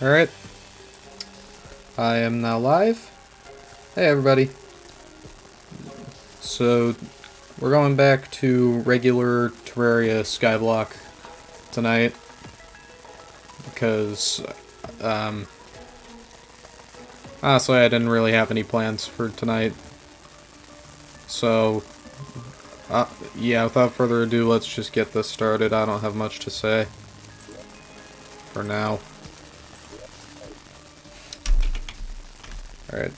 Alright, I am now live. Hey everybody. So, we're going back to regular Terraria Skyblock tonight. Because, honestly I didn't really have any plans for tonight. So, yeah, without further ado, let's just get this started. I don't have much to say for now. Alright.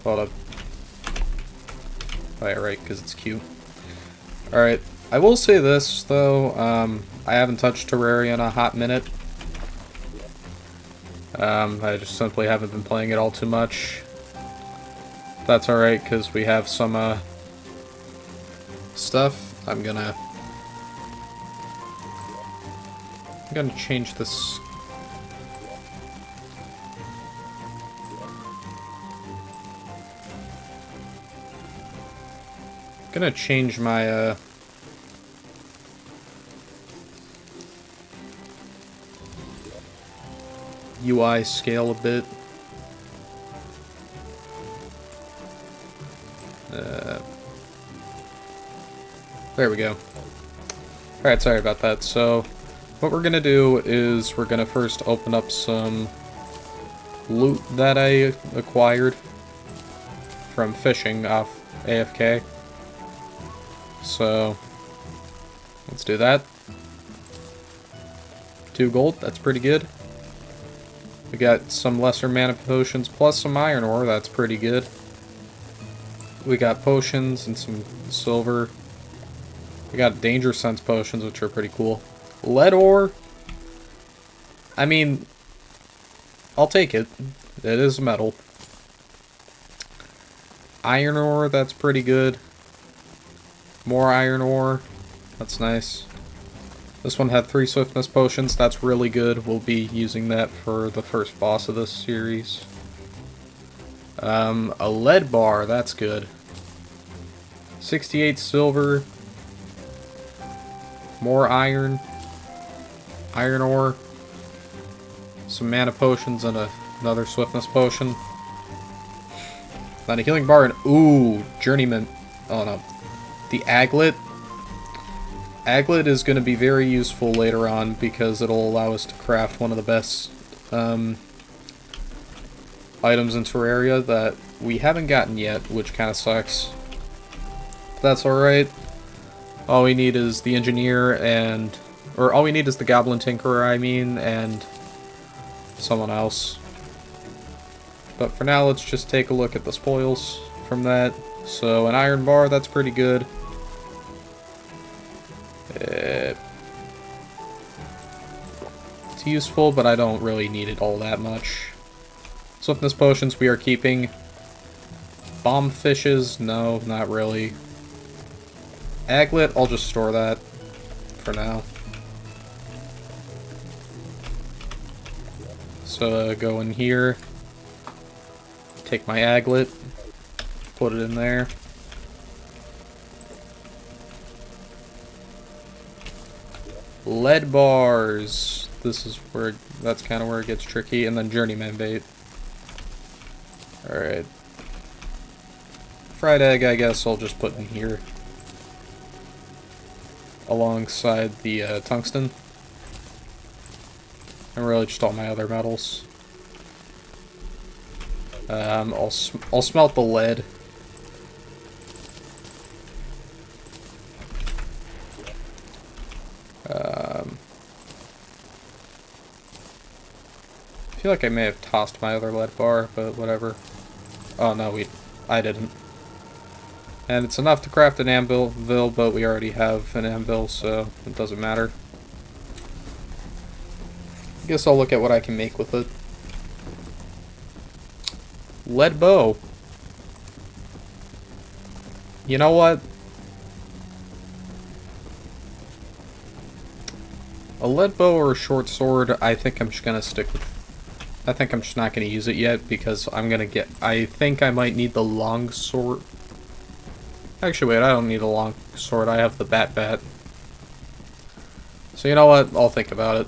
Hold up. Oh yeah, right, because it's cute. Alright, I will say this, though. I haven't touched Terraria in a hot minute. I just simply haven't been playing it all too much. That's alright, because we have some, stuff. I'm gonna change this. Gonna change my UI scale a bit. There we go. Alright, sorry about that. So, what we're gonna do is we're gonna first open up some loot that I acquired from fishing off AFK. So, let's do that. 2 gold, that's pretty good. We got some lesser mana potions plus some iron ore, that's pretty good. We got potions and some silver. We got danger sense potions, which are pretty cool. Lead ore, I mean, I'll take it. It is metal. Iron ore, that's pretty good. More iron ore. That's nice. This one had 3 swiftness potions. That's really good. We'll be using that for the first boss of this series. A lead bar. That's good. 68 silver. More iron. Iron ore. Some mana potions and another swiftness potion. Then a healing bar and... Ooh! Journeyman. Oh no. The aglet. Aglet is going to be very useful later on because it'll allow us to craft one of the best items in Terraria that we haven't gotten yet, which kind of sucks. That's alright. All we need is the engineer and... Or all we need is the goblin tinkerer, I mean, and someone else. But for now, let's just take a look at the spoils from that. So, an iron bar, that's pretty good. It's useful, but I don't really need it all that much. Swiftness potions we are keeping. Bomb fishes, no, not really. Aglet, I'll just store that for now. So go in here, take my aglet, put it in there. Lead bars. This is where, that's kind of where it gets tricky. And then journeyman bait. Alright. Fried egg, I guess I'll just put in here. Alongside the tungsten. And really just all my other metals. I'll smelt the lead. I feel like I may have tossed my other lead bar, but whatever. Oh no, I didn't. And it's enough to craft an anvil, but we already have an anvil, so it doesn't matter. I guess I'll look at what I can make with it. Lead bow. You know what? A lead bow or a short sword, I think I'm just gonna stick with... I think I'm just not gonna use it yet, because I'm gonna get... I think I might need the long sword. Actually, wait, I don't need a long sword. I have the bat. So you know what? I'll think about it.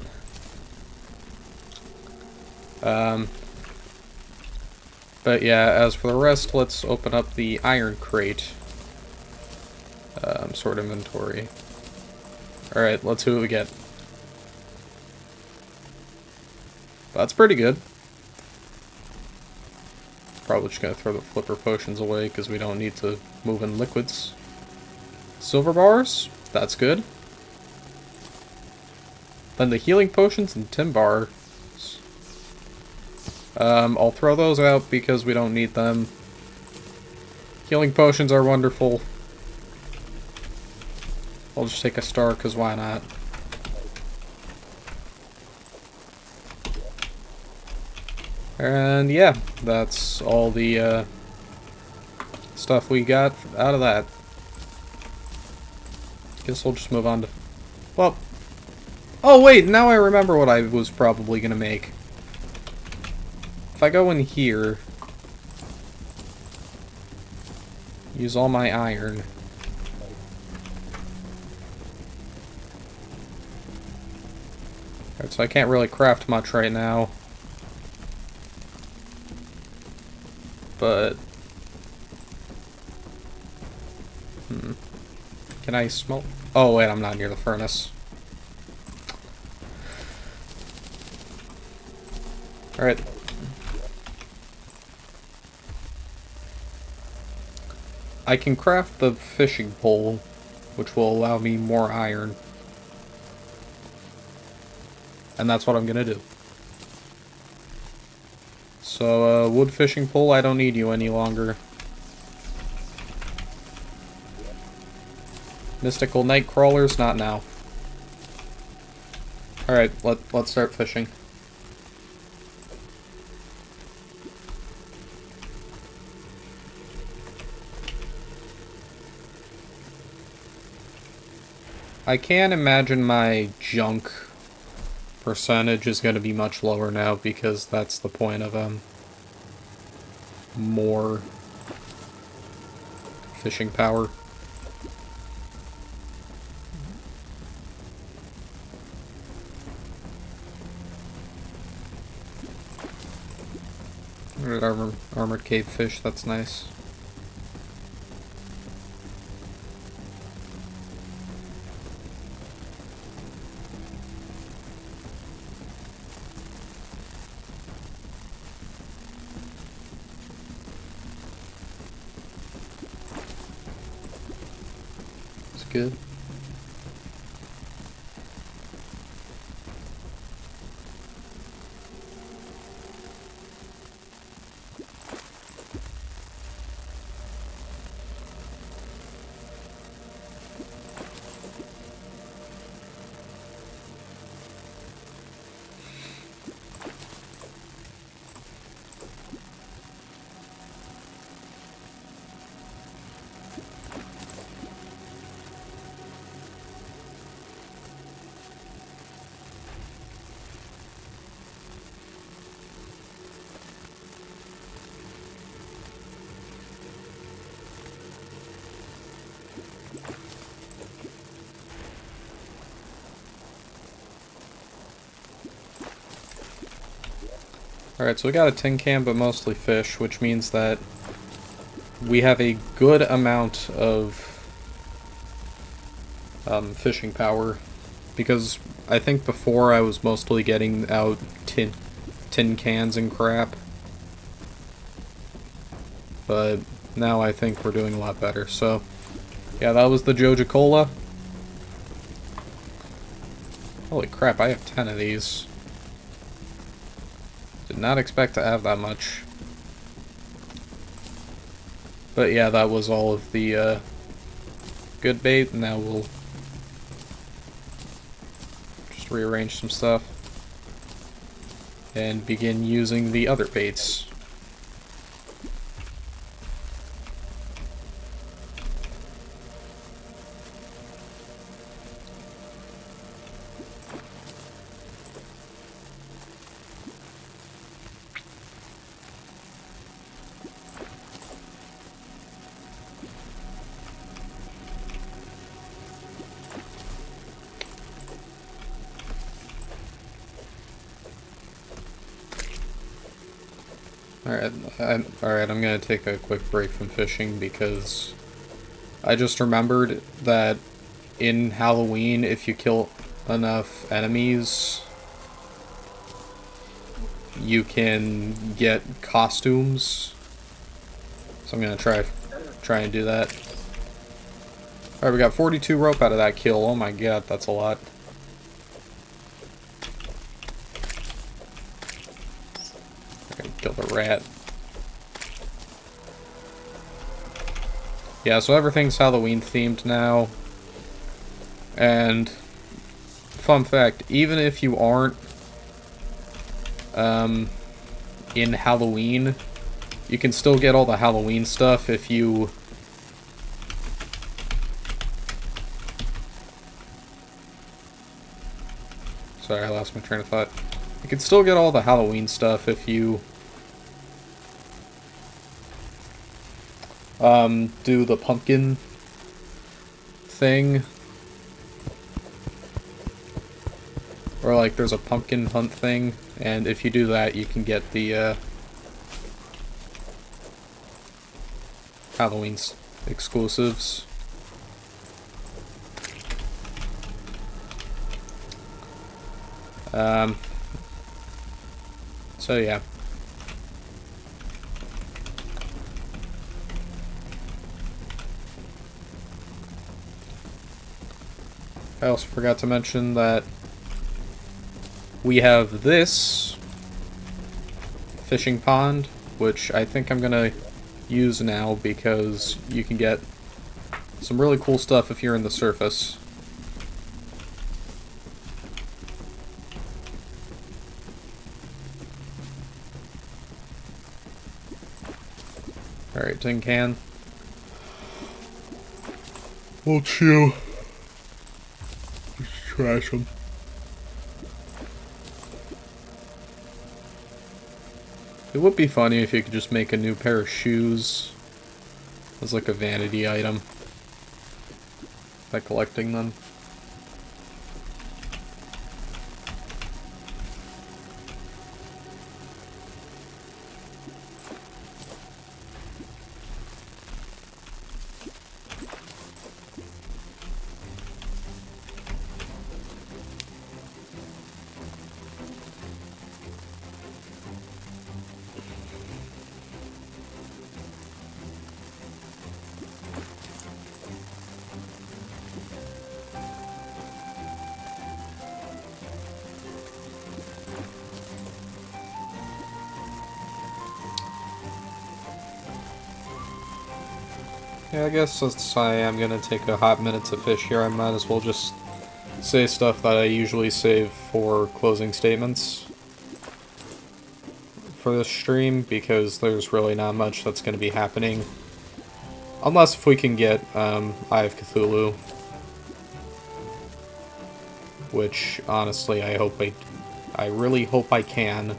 But yeah, as for the rest, let's open up the iron crate. Sort inventory. Alright, let's see what we get. That's pretty good. Probably just gonna throw the flipper potions away because we don't need to move in liquids. Silver bars, that's good. Then the healing potions and tin bars. I'll throw those out because we don't need them. Healing potions are wonderful. I'll just take a star because why not? And yeah, that's all the stuff we got out of that. Guess we'll just move on to... Well... Oh wait, now I remember what I was probably gonna make. If I go in here... Use all my iron... Alright, so I can't really craft much right now. But... Can I smelt? Oh wait, I'm not near the furnace. Alright. I can craft the fishing pole, which will allow me more iron. And that's what I'm gonna do. So, wood fishing pole, I don't need you any longer. Mystical night crawlers, not now. Alright, let's start fishing. I can't imagine my junk percentage is going to be much lower now because that's the point of more fishing power. Armored cave fish, that's nice. It's good. Alright, so we got a tin can, but mostly fish, which means that we have a good amount of fishing power. Because I think before I was mostly getting out tin cans and crap. But now I think we're doing a lot better, so... Yeah, that was the Joja Cola. Holy crap, I have 10 of these. Did not expect to have that much. But yeah, that was all of the good bait. Now we'll just rearrange some stuff and begin using the other baits. Alright, I'm gonna take a quick break from fishing because I just remembered that in Halloween, if you kill enough enemies, you can get costumes. So I'm gonna try and do that. Alright, we got 42 rope out of that kill. Oh my god, that's a lot. I gotta kill the rat. Yeah, so everything's Halloween themed now. And fun fact, even if you aren't in Halloween, you can still get all the Halloween stuff if you sorry, I lost my train of thought. You can still get all the Halloween stuff if you do the pumpkin thing. Or like there's a pumpkin hunt thing, and if you do that you can get the Halloween exclusives. So yeah. I also forgot to mention that we have this fishing pond, which I think I'm gonna use now because you can get some really cool stuff if you're in the surface. Alright, tin can. We'll chew. Just trash them. It would be funny if you could just make a new pair of shoes as like a vanity item by collecting them. Yeah, I guess since I am gonna take a hot minute to fish here, I might as well just say stuff that I usually save for closing statements for this stream, because there's really not much that's gonna be happening. Unless if we can get Eye of Cthulhu. Which, honestly, I really hope I can.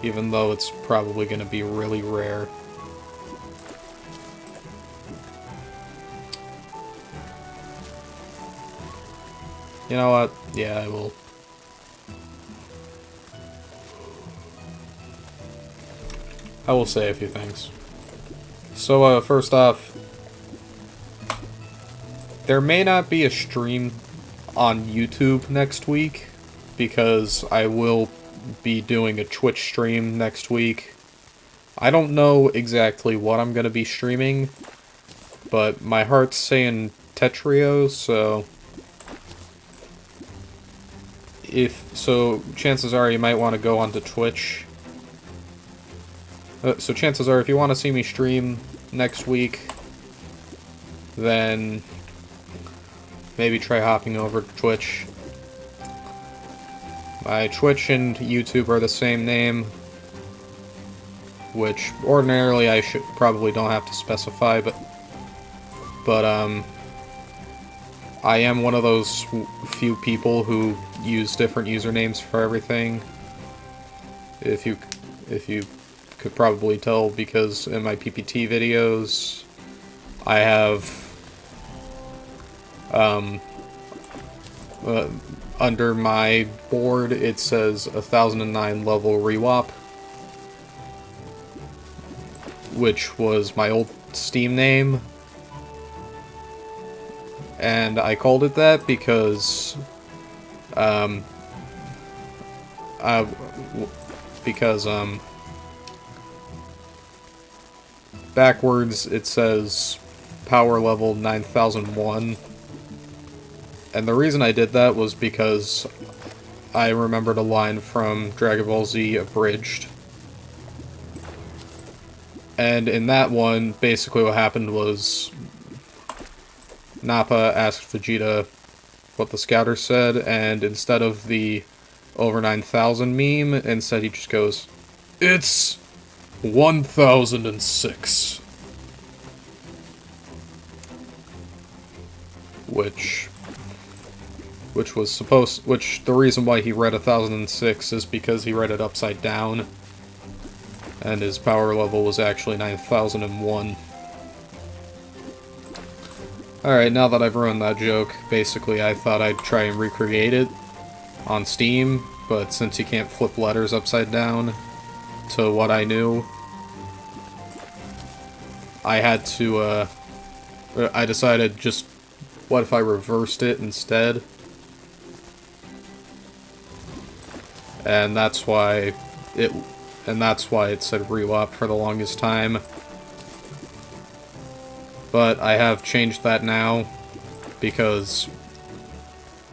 Even though it's probably going to be really rare. You know what? Yeah, I will. I will say a few things. So, first off, there may not be a stream on YouTube next week, because I will be doing a Twitch stream next week. I don't know exactly what I'm going to be streaming, but my heart's saying Terraria, so chances are you might want to go onto Twitch. So chances are if you want to see me stream next week, then maybe try hopping over to Twitch. My Twitch and YouTube are the same name, which ordinarily I probably don't have to specify, but I am one of those few people who use different usernames for everything. If you could probably tell, because in my PPT videos I have under my board it says 1009 level Rewap, which was my old Steam name. And I called it that because, backwards it says power level 9001. And the reason I did that was because I remembered a line from Dragon Ball Z Abridged. And in that one, basically what happened was Nappa asked Vegeta what the scouter said, and instead of the over 9,000 meme, instead he just goes, "It's 1006." Which the reason why he read 1006 is because he read it upside down, and his power level was actually 9001. Alright, now that I've ruined that joke, basically I thought I'd try and recreate it on Steam, but since you can't flip letters upside down to what I knew, I had to, I decided just, what if I reversed it instead? And that's why it said Rewap for the longest time. But I have changed that now because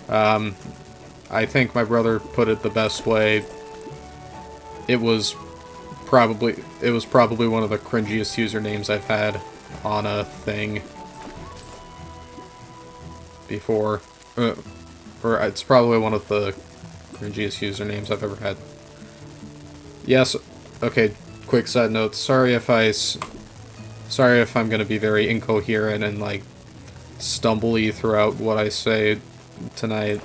I think my brother put it the best way. It was probably one of the cringiest usernames I've had on a thing before. Or it's probably one of the cringiest usernames I've ever had. Yes, okay, quick side note. Sorry if I'm gonna be very incoherent and, like, stumbly throughout what I say tonight.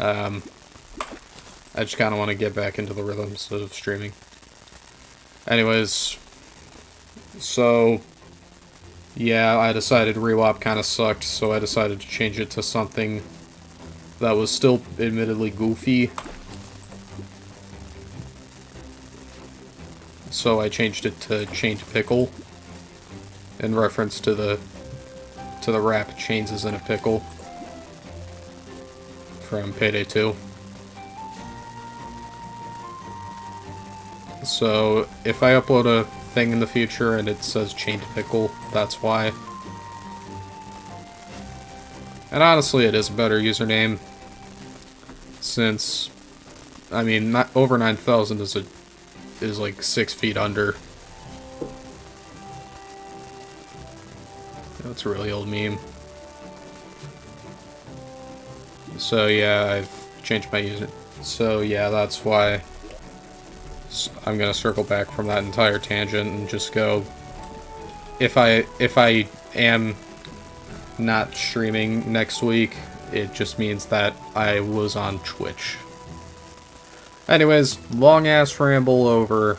I just kinda want to get back into the rhythms of streaming. Anyways, so, yeah, I decided Rewap kinda sucked, so I decided to change it to something that was still admittedly goofy. So I changed it to Chained Pickle, in reference to the rap Chains is in a Pickle from Payday 2. So if I upload a thing in the future and it says Chained Pickle, that's why. And honestly, it is a better username, since, I mean, not over 9,000 is like 6 feet under. That's a really old meme. So yeah, I've changed my user. So yeah, that's why I'm gonna circle back from that entire tangent and just go, if I am not streaming next week, it just means that I was on Twitch. Anyways, long-ass ramble over.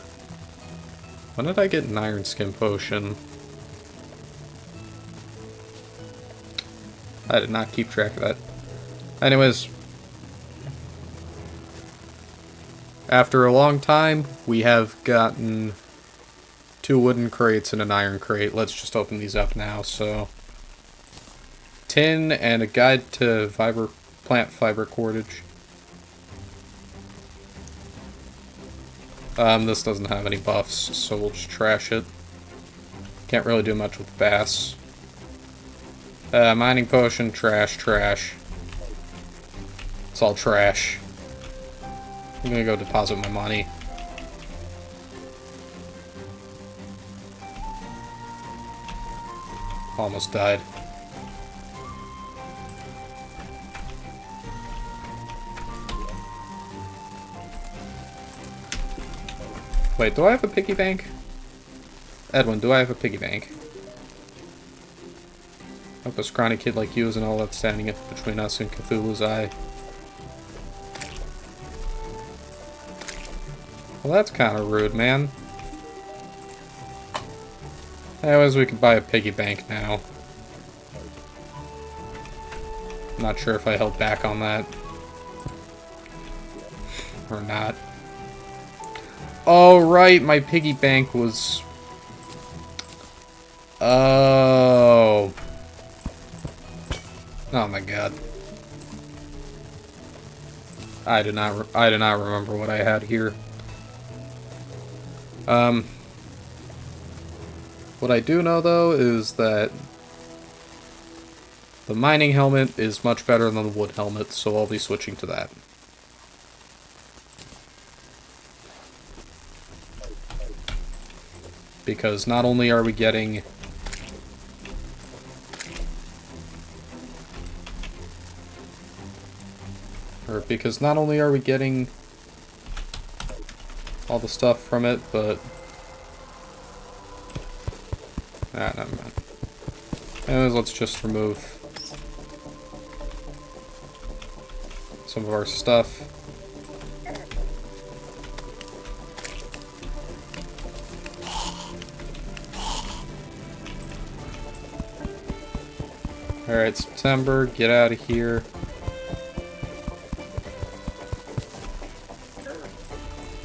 When did I get an Iron Skin Potion? I did not keep track of that. Anyways, after a long time, we have gotten 2 wooden crates and an iron crate. Let's just open these up now. So, tin and a guide to plant fiber cordage. This doesn't have any buffs, so we'll just trash it. Can't really do much with bass. Mining potion, trash. It's all trash. I'm gonna go deposit my money. Almost died. Wait, do I have a piggy bank? Edwin, do I have a piggy bank? I hope a scrawny kid like you isn't all that's standing between us and Cthulhu's eye. Well, that's kind of rude, man. Anyways, we can buy a piggy bank now. Not sure if I held back on that. Or not. Oh, right, my piggy bank was... Oh. Oh my god. I do not remember what I had here. What I do know, though, is that the mining helmet is much better than the wood helmet, so I'll be switching to that. Because not only are we getting... Because not only are we getting all the stuff from it, but... Ah, never mind. Anyways, let's just remove some of our stuff. Alright, September, get out of here.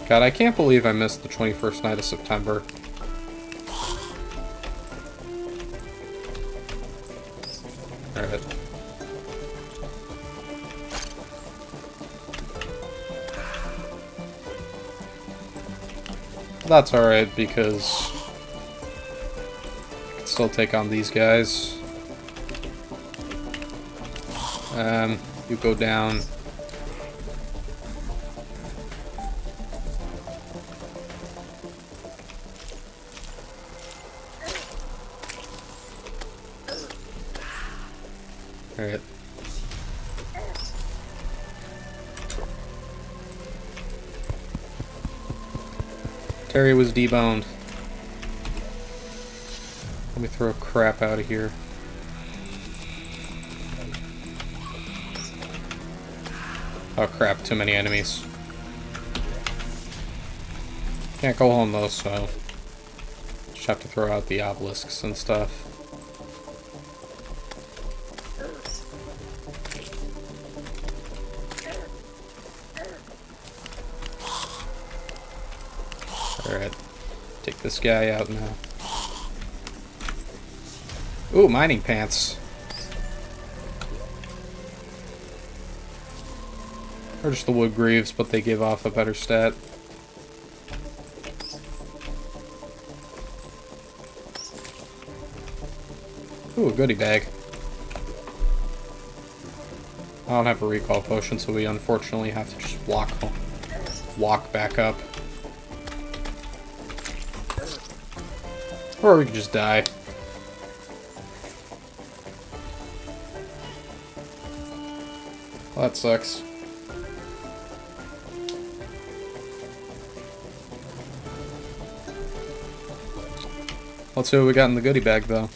God, I can't believe I missed the 21st night of September. Alright. That's alright, because I can still take on these guys. You go down. Alright. Terry was deboned. Let me throw crap out of here. Oh crap, too many enemies. Can't go home though, so just have to throw out the obelisks and stuff. Alright, take this guy out now. Ooh, mining pants. Or just the wood greaves, but they give off a better stat. Ooh, a goodie bag. I don't have a recall potion, so we unfortunately have to just walk back up. Or we could just die. Well, that sucks. Let's see what we got in the goodie bag, though.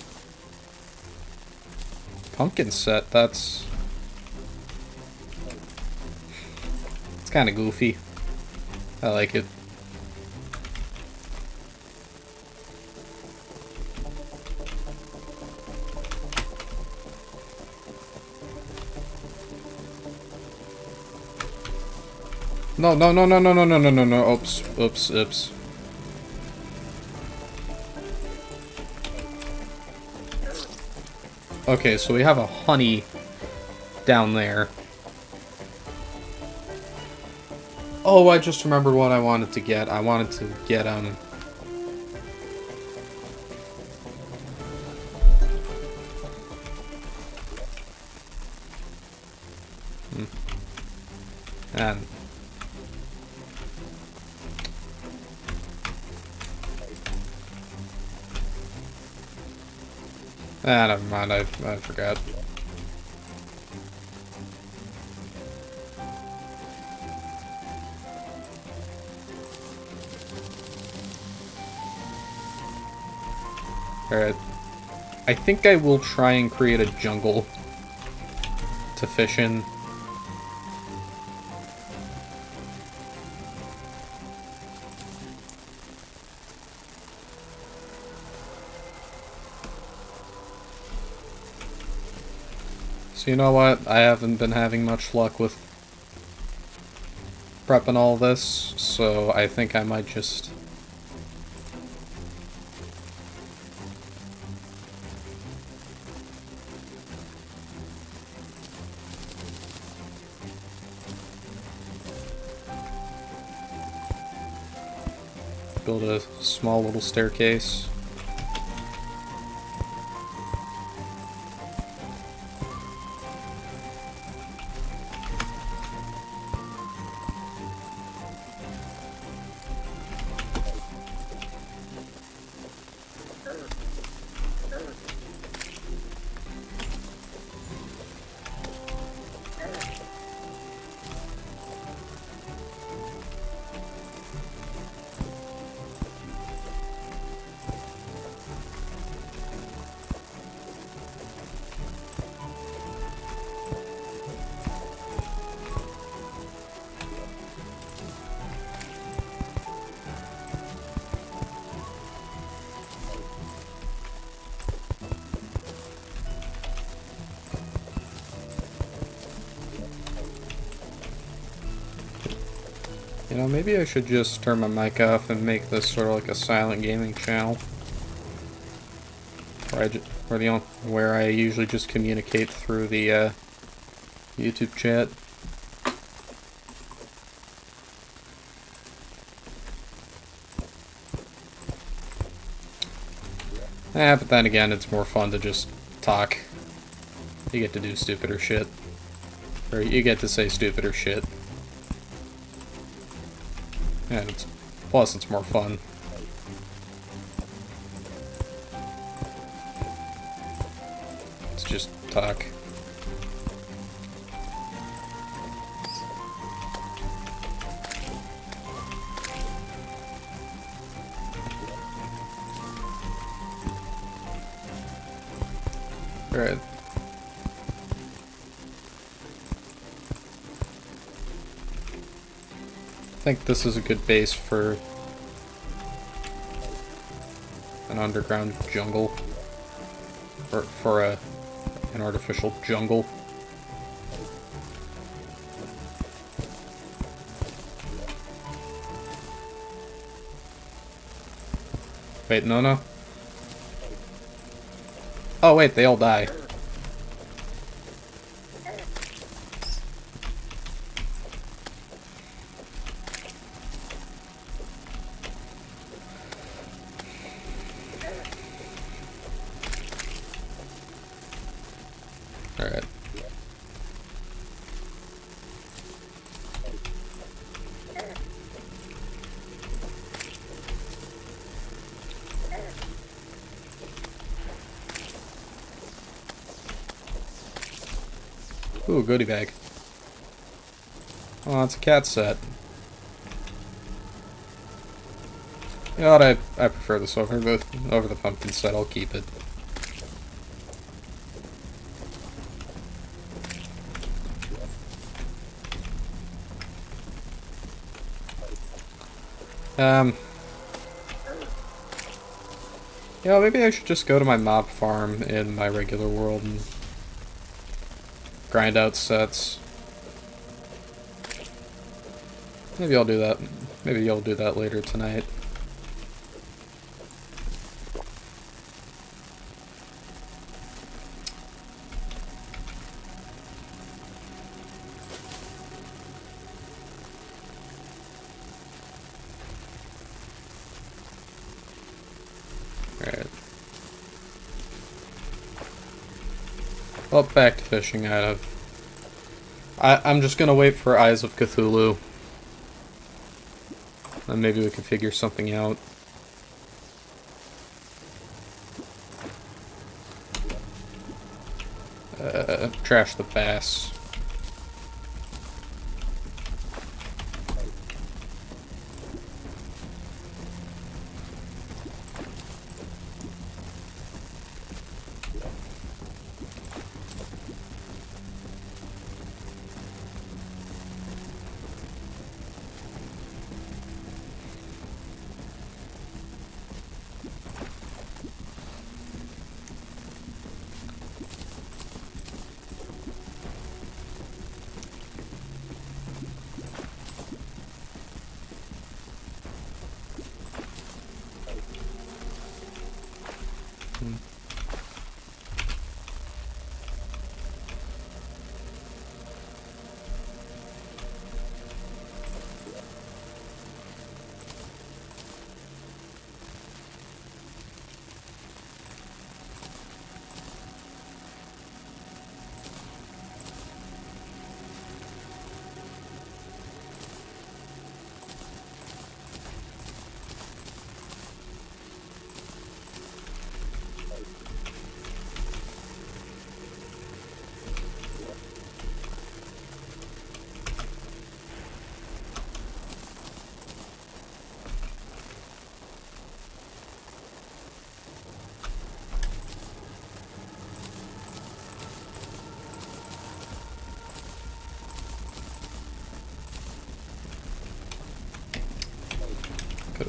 Pumpkin set, that's... It's kind of goofy. I like it. No, no, no, no, no, no, no, no, no, no. Oops, oops, oops. Okay, so we have a honey down there. Oh, I just remembered what I wanted to get. I wanted to get, And... Ah, never mind, I forgot. Alright. I think I will try and create a jungle to fish in. So you know what? I haven't been having much luck with prepping all this, so I think I might just... build a small little staircase. You know, maybe I should just turn my mic off and make this sort of like a silent gaming channel. Where I usually just communicate through the YouTube chat. But then again, it's more fun to just talk. You get to do stupider shit. Or you get to say stupider shit. And plus it's more fun. Let's just talk. Alright. I think this is a good base for an underground jungle, or for an artificial jungle. Wait, no. Oh wait, they all die. Alright. Ooh, goodie bag. Oh, it's a cat set. You know what, I prefer this over the pumpkin set. I'll keep it. Yeah, maybe I should just go to my mob farm in my regular world and grind out sets. Maybe I'll do that. Maybe I'll do that later tonight. Alright. Well, back to fishing. I'm just gonna wait for Eyes of Cthulhu. Then maybe we can figure something out. Trash the bass.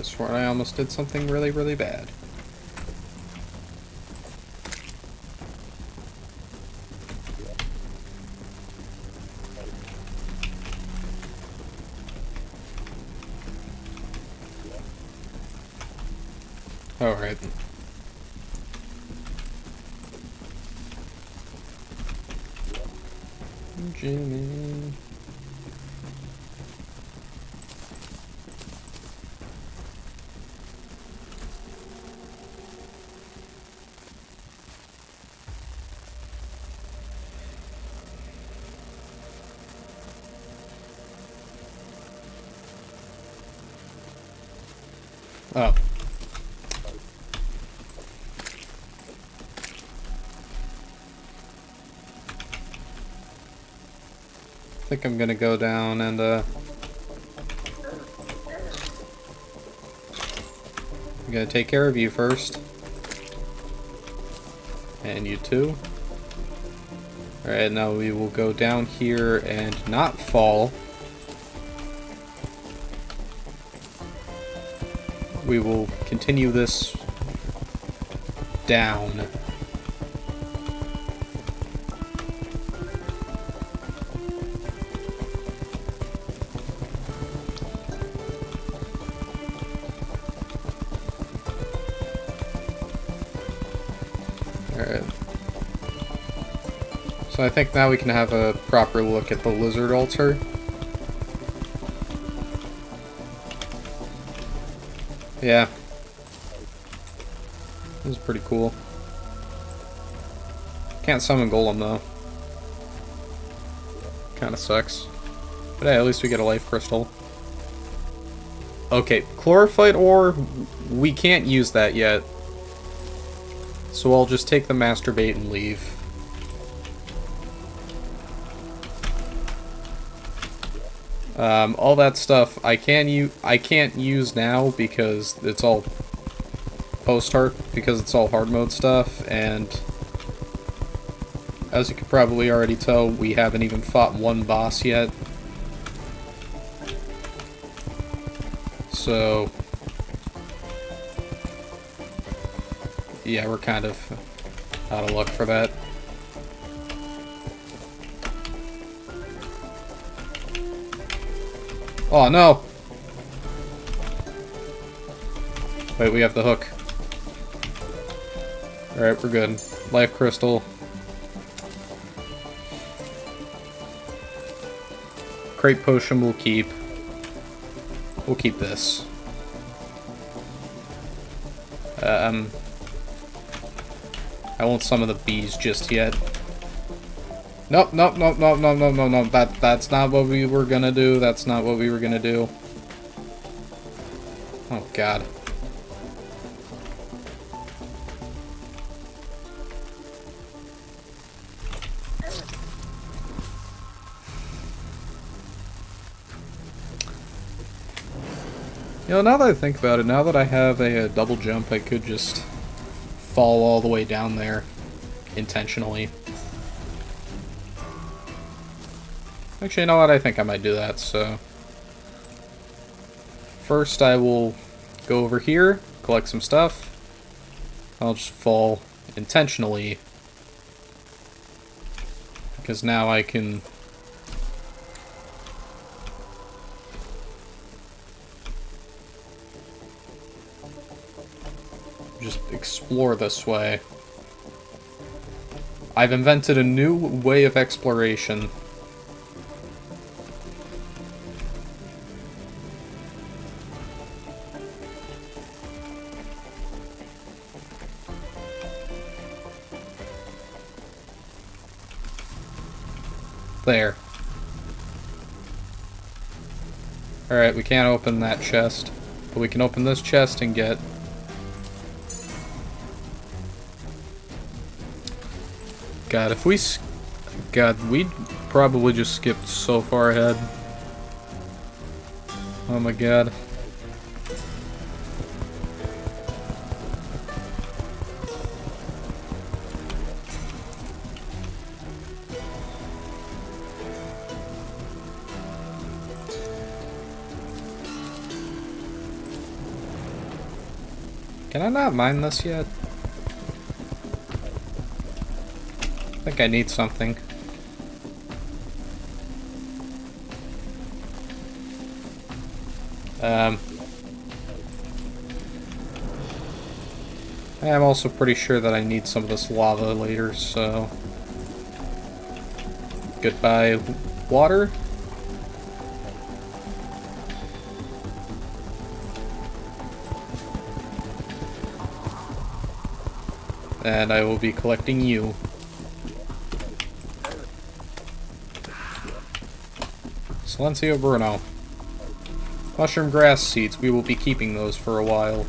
could have sworn I almost did something really, really bad. Alright. Jimmy. Oh. I think I'm gonna go down and, I'm gonna take care of you first. And you too. Alright, now we will go down here and not fall. We will continue this down. Alright. So I think now we can have a proper look at the lizard altar. Yeah. This is pretty cool. Can't summon Golem though. Kinda sucks. But hey, at least we get a life crystal. Okay, chlorophyte ore, we can't use that yet. So I'll just take the masturbate and leave. All that stuff I can't use now because it's all post-hard, because it's all hard mode stuff, and as you could probably already tell, we haven't even fought one boss yet. So yeah, we're kind of out of luck for that. Oh no! Wait, we have the hook. Alright, we're good. Life crystal. Crate potion we'll keep. We'll keep this. I won't summon the bees just yet. Nope, nope, nope, nope, nope, nope, nope, nope. That's not what we were gonna do. That's not what we were gonna do. Oh, God. You know, now that I think about it, now that I have a double jump, I could just fall all the way down there intentionally. Actually, you know what? I think I might do that, so... First, I will go over here, collect some stuff. I'll just fall intentionally. Because now I can... just explore this way. I've invented a new way of exploration. There. Alright, we can't open that chest, but we can open this chest and get... God, if we... God, we probably just skipped so far ahead. Oh my God. Can I not mine this yet? I think I need something. I'm also pretty sure that I need some of this lava later, so... Goodbye, water. And I will be collecting you. Silencio Bruno. Mushroom grass seeds. We will be keeping those for a while.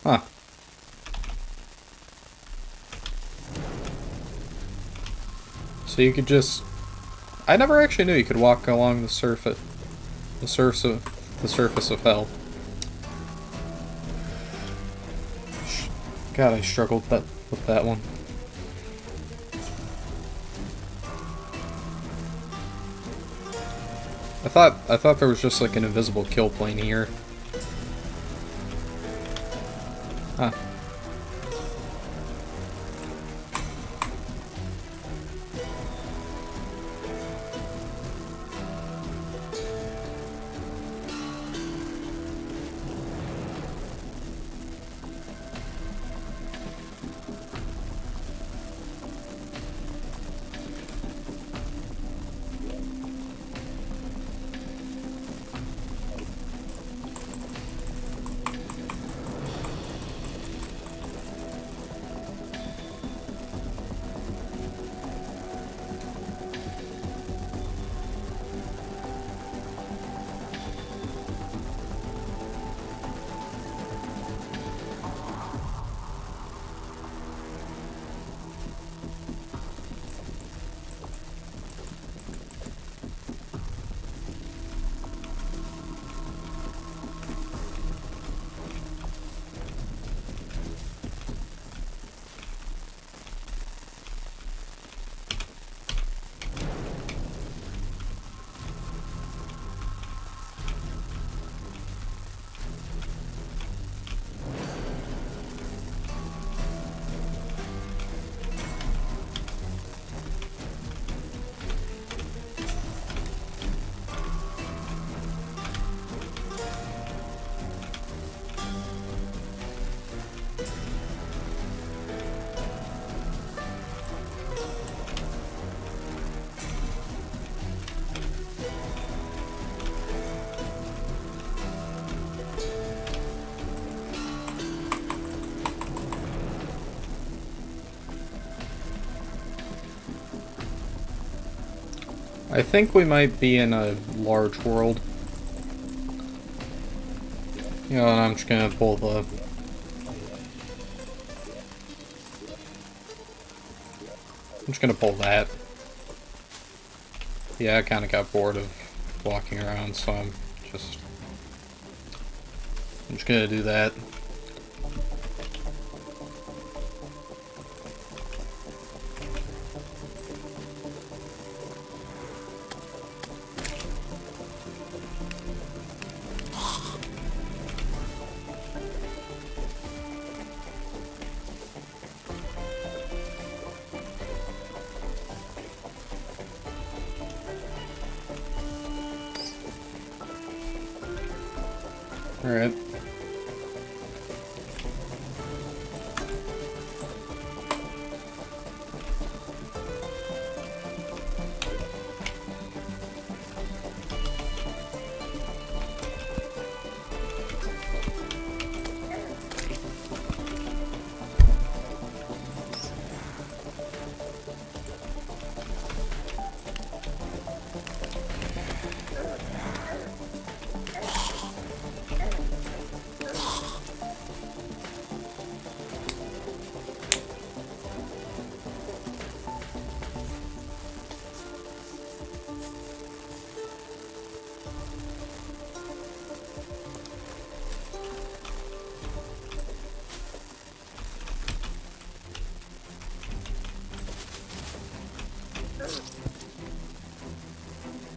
Huh. So you could just... I never actually knew you could walk along the surface of hell. God, I struggled with that one. I thought there was just like an invisible kill plane here. Huh. I think we might be in a large world. You know, and I'm just gonna pull the... I'm just gonna pull that. Yeah, I kinda got bored of walking around, so I'm just gonna do that. Alright.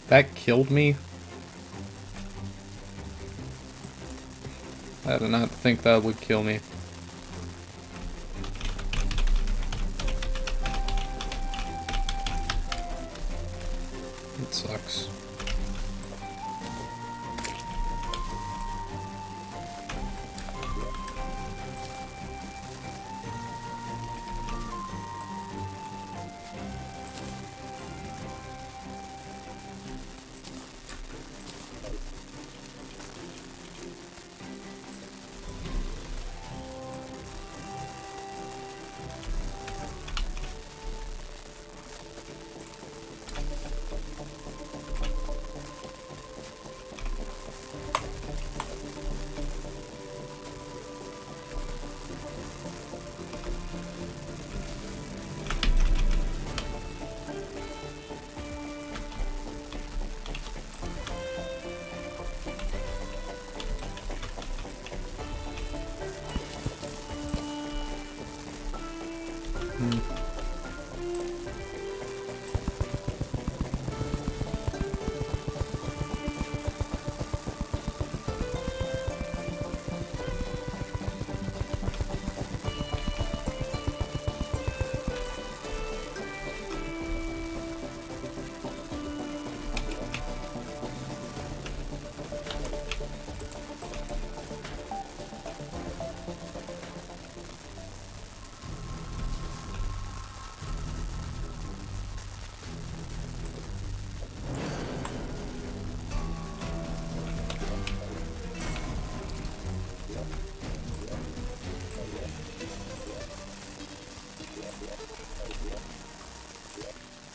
That killed me? I did not think that would kill me. It sucks.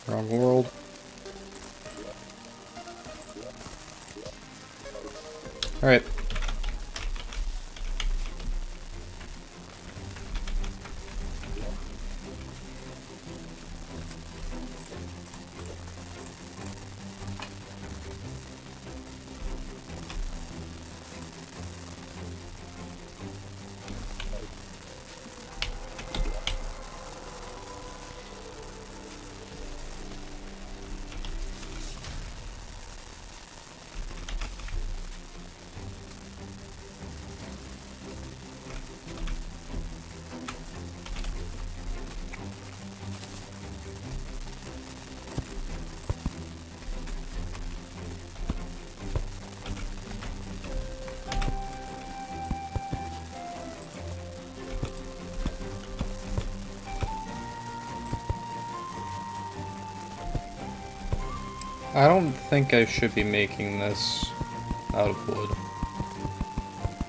Wrong world. Alright. I don't think I should be making this out of wood.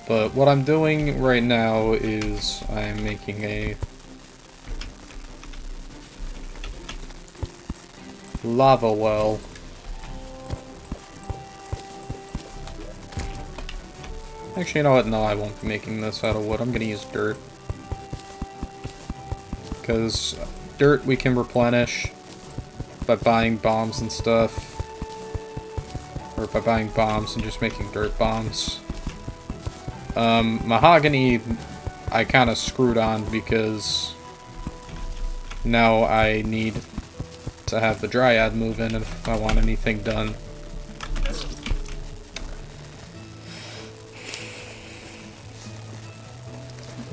But what I'm doing right now is I'm making a lava well. Actually, you know what? No, I won't be making this out of wood. I'm gonna use dirt. Because dirt we can replenish by buying bombs and stuff. Or by buying bombs and just making dirt bombs. Mahogany, I kind of screwed on because now I need to have the Dryad move in if I want anything done.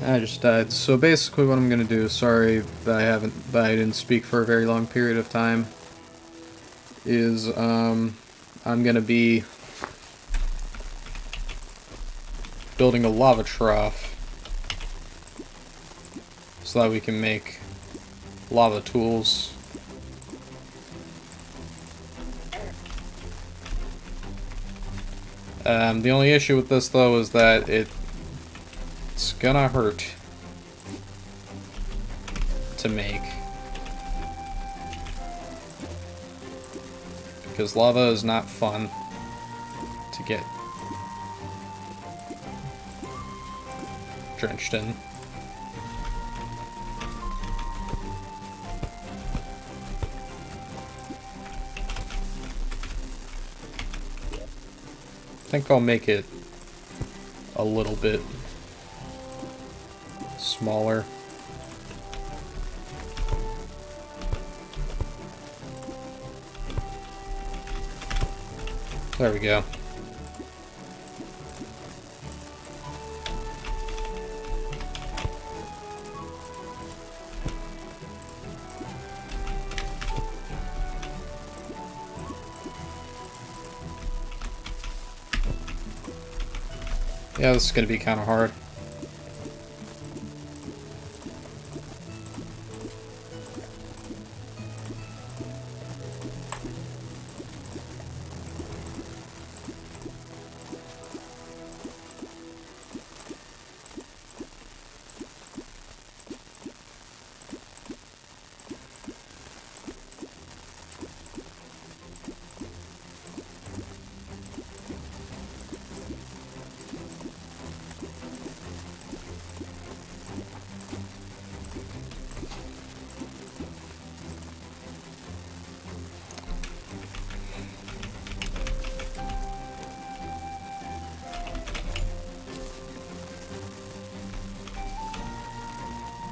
I just died. So basically what I'm gonna do, sorry that I didn't speak for a very long period of time, is I'm gonna be building a lava trough so that we can make lava tools. The only issue with this though is that it's gonna hurt to make. Because lava is not fun to get drenched in. I think I'll make it a little bit smaller. There we go. Yeah, this is gonna be kind of hard.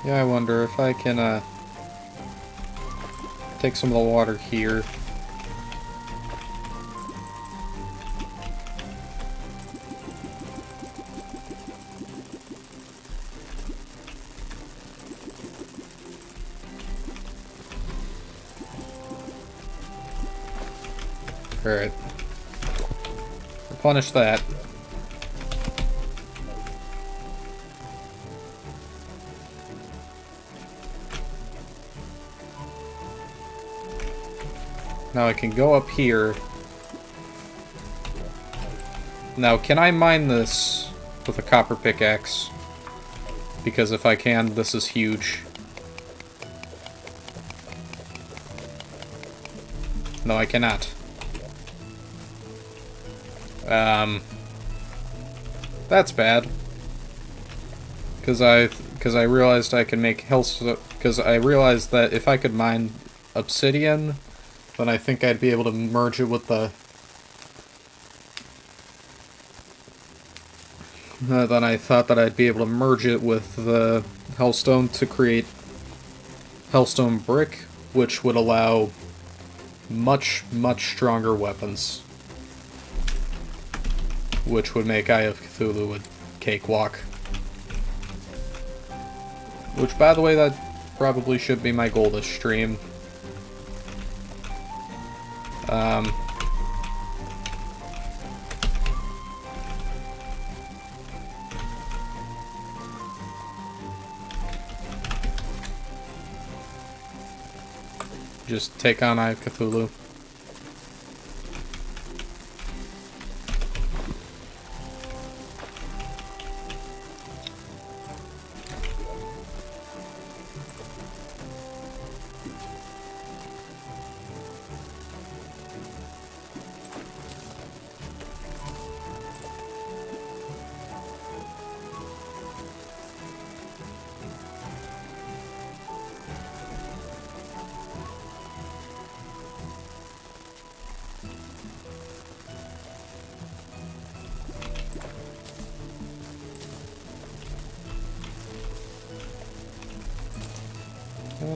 Yeah, I wonder if I can, take some of the water here. Alright. Replenish that. Now I can go up here. Now, can I mine this with a copper pickaxe? Because if I can, this is huge. No, I cannot. That's bad. Because I realized I can make health. Because I realized that if I could mine obsidian, then I think I'd be able to merge it with the. Then I thought that I'd be able to merge it with the hellstone to create hellstone brick, which would allow much, much stronger weapons. Which would make Eye of Cthulhu a cakewalk. Which, by the way, that probably should be my goal this stream. Just take on Eye of Cthulhu.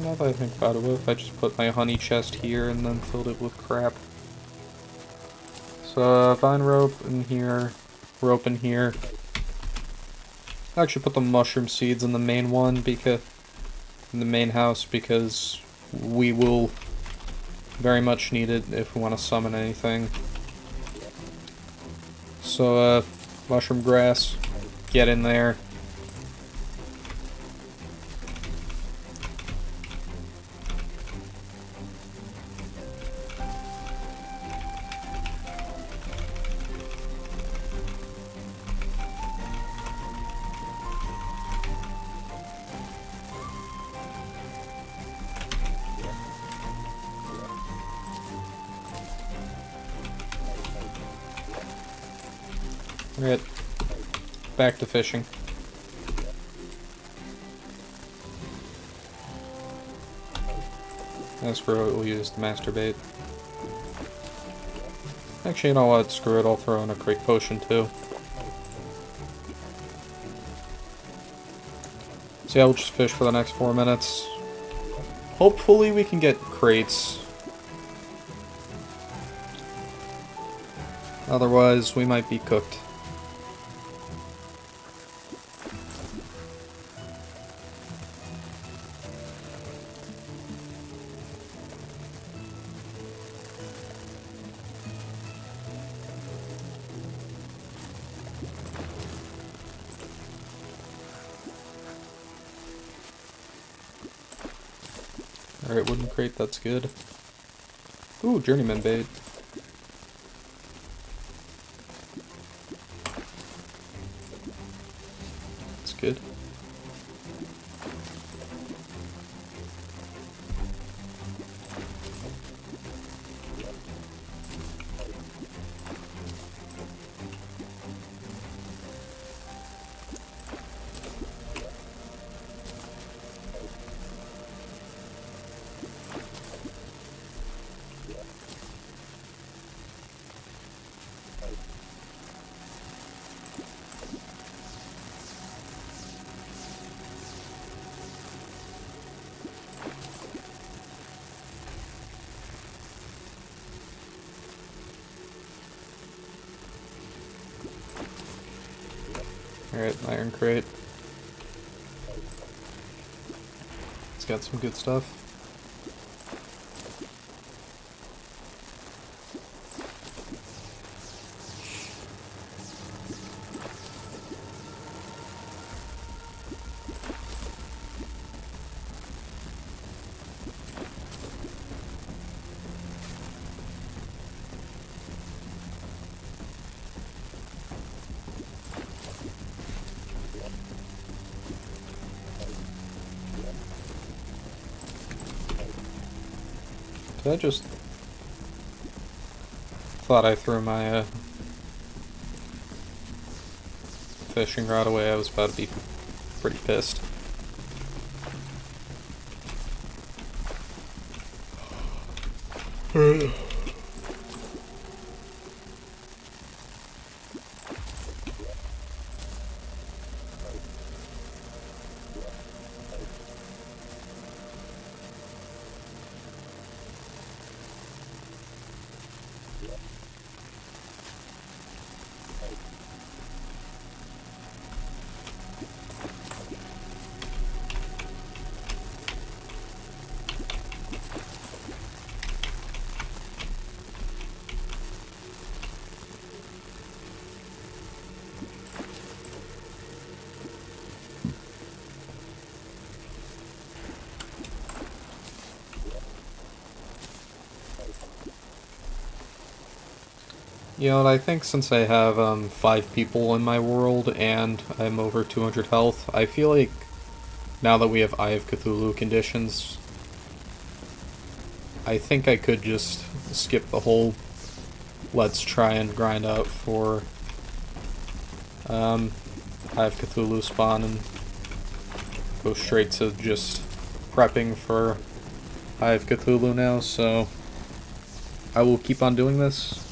Now that I think about it, what if I just put my honey chest here and then filled it with crap? So, vine rope in here, rope in here. I actually put the mushroom seeds in the main one, because in the main house, because we will very much need it if we want to summon anything. So, mushroom grass, get in there. Alright, back to fishing. That's where we'll use the master bait. Actually, you know what? Screw it, I'll throw in a crate potion too. So yeah, we'll just fish for the next 4 minutes. Hopefully we can get crates. Otherwise, we might be cooked. Alright, wooden crate, that's good. Ooh, journeyman bait. That's good. Alright, iron crate. It's got some good stuff. Did I just... thought I threw my fishing rod away. I was about to be pretty pissed. You know, I think since I have 5 people in my world and I'm over 200 health, I feel like now that we have Eye of Cthulhu conditions, I think I could just skip the whole let's try and grind out for Eye of Cthulhu spawn and go straight to just prepping for Eye of Cthulhu now, so I will keep on doing this.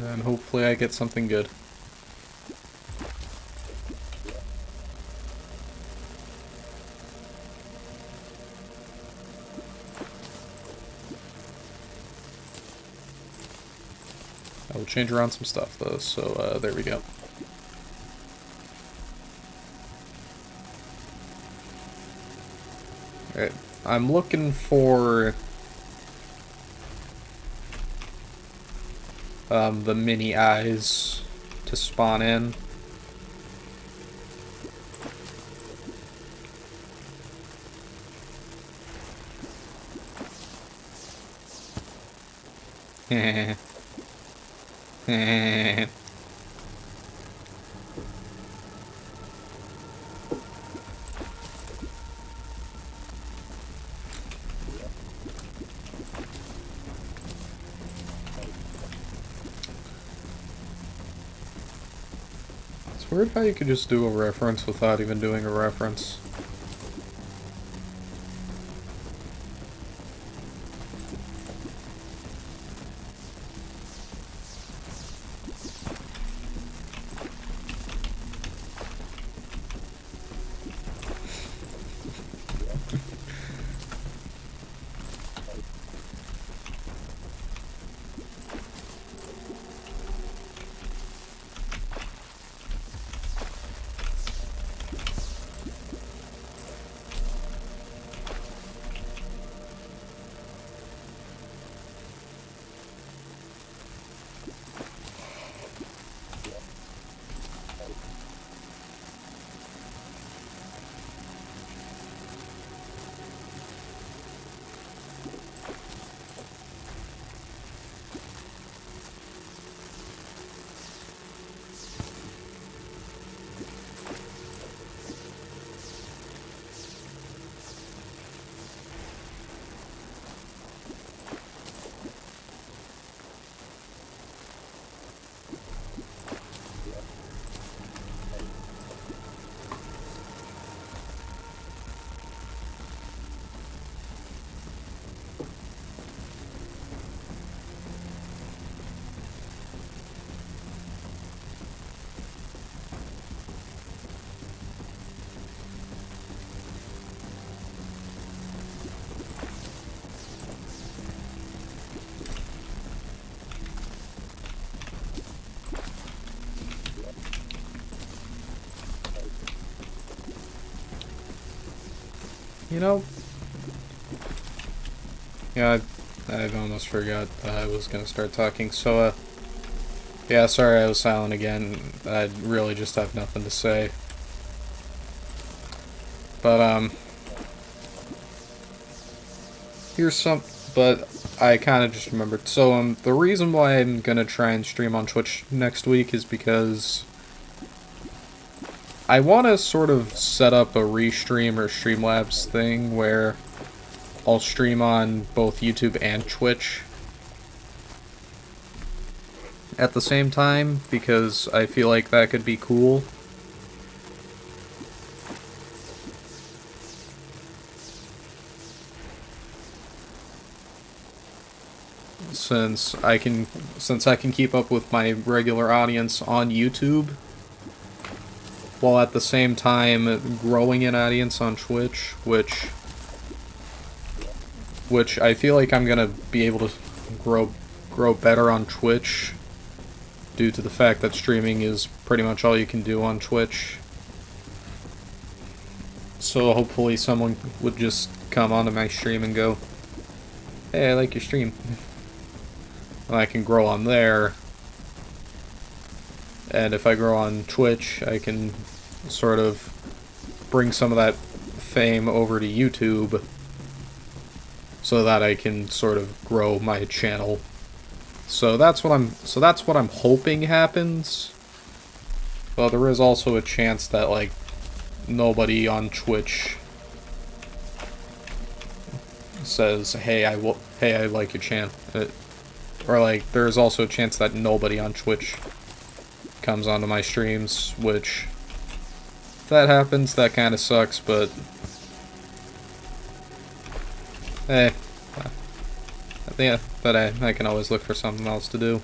And hopefully I get something good. I will change around some stuff though, so there we go. Alright, I'm looking for the mini eyes to spawn in. Heh. Heh. It's weird how you could just do a reference without even doing a reference. You know, yeah, I almost forgot that I was gonna start talking. So, yeah, sorry I was silent again. I really just have nothing to say. But, here's some, but I kind of just remembered. So, the reason why I'm gonna try and stream on Twitch next week is because I want to sort of set up a restream or Streamlabs thing where I'll stream on both YouTube and Twitch at the same time, because I feel like that could be cool. Since I can keep up with my regular audience on YouTube, while at the same time growing an audience on Twitch, which I feel like I'm gonna be able to grow better on Twitch due to the fact that streaming is pretty much all you can do on Twitch. So hopefully someone would just come onto my stream and go, "Hey, I like your stream." And I can grow on there. And if I grow on Twitch, I can sort of bring some of that fame over to YouTube so that I can sort of grow my channel. So that's what I'm hoping happens. Well, there is also a chance that, like, nobody on Twitch says, "Hey, I like your channel." Or, like, there's also a chance that nobody on Twitch comes onto my streams, which, if that happens, that kind of sucks, but I think that I can always look for something else to do.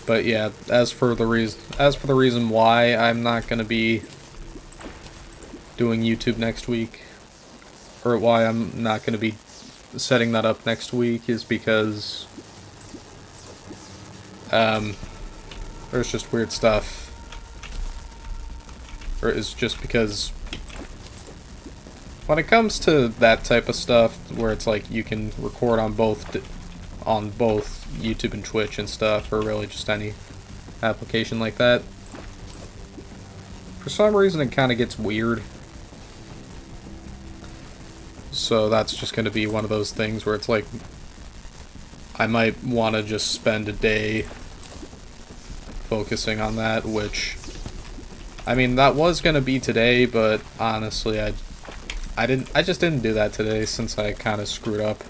But yeah, as for the reason why I'm not gonna be doing YouTube next week, or why I'm not gonna be setting that up next week, is because there's just weird stuff. Or it's just because when it comes to that type of stuff, where it's like you can record on both YouTube and Twitch and stuff, or really just any application like that, for some reason it kind of gets weird. So that's just going to be one of those things where it's like, I might want to just spend a day focusing on that, which, I mean, that was going to be today, but honestly, I just didn't do that today since I kind of screwed up.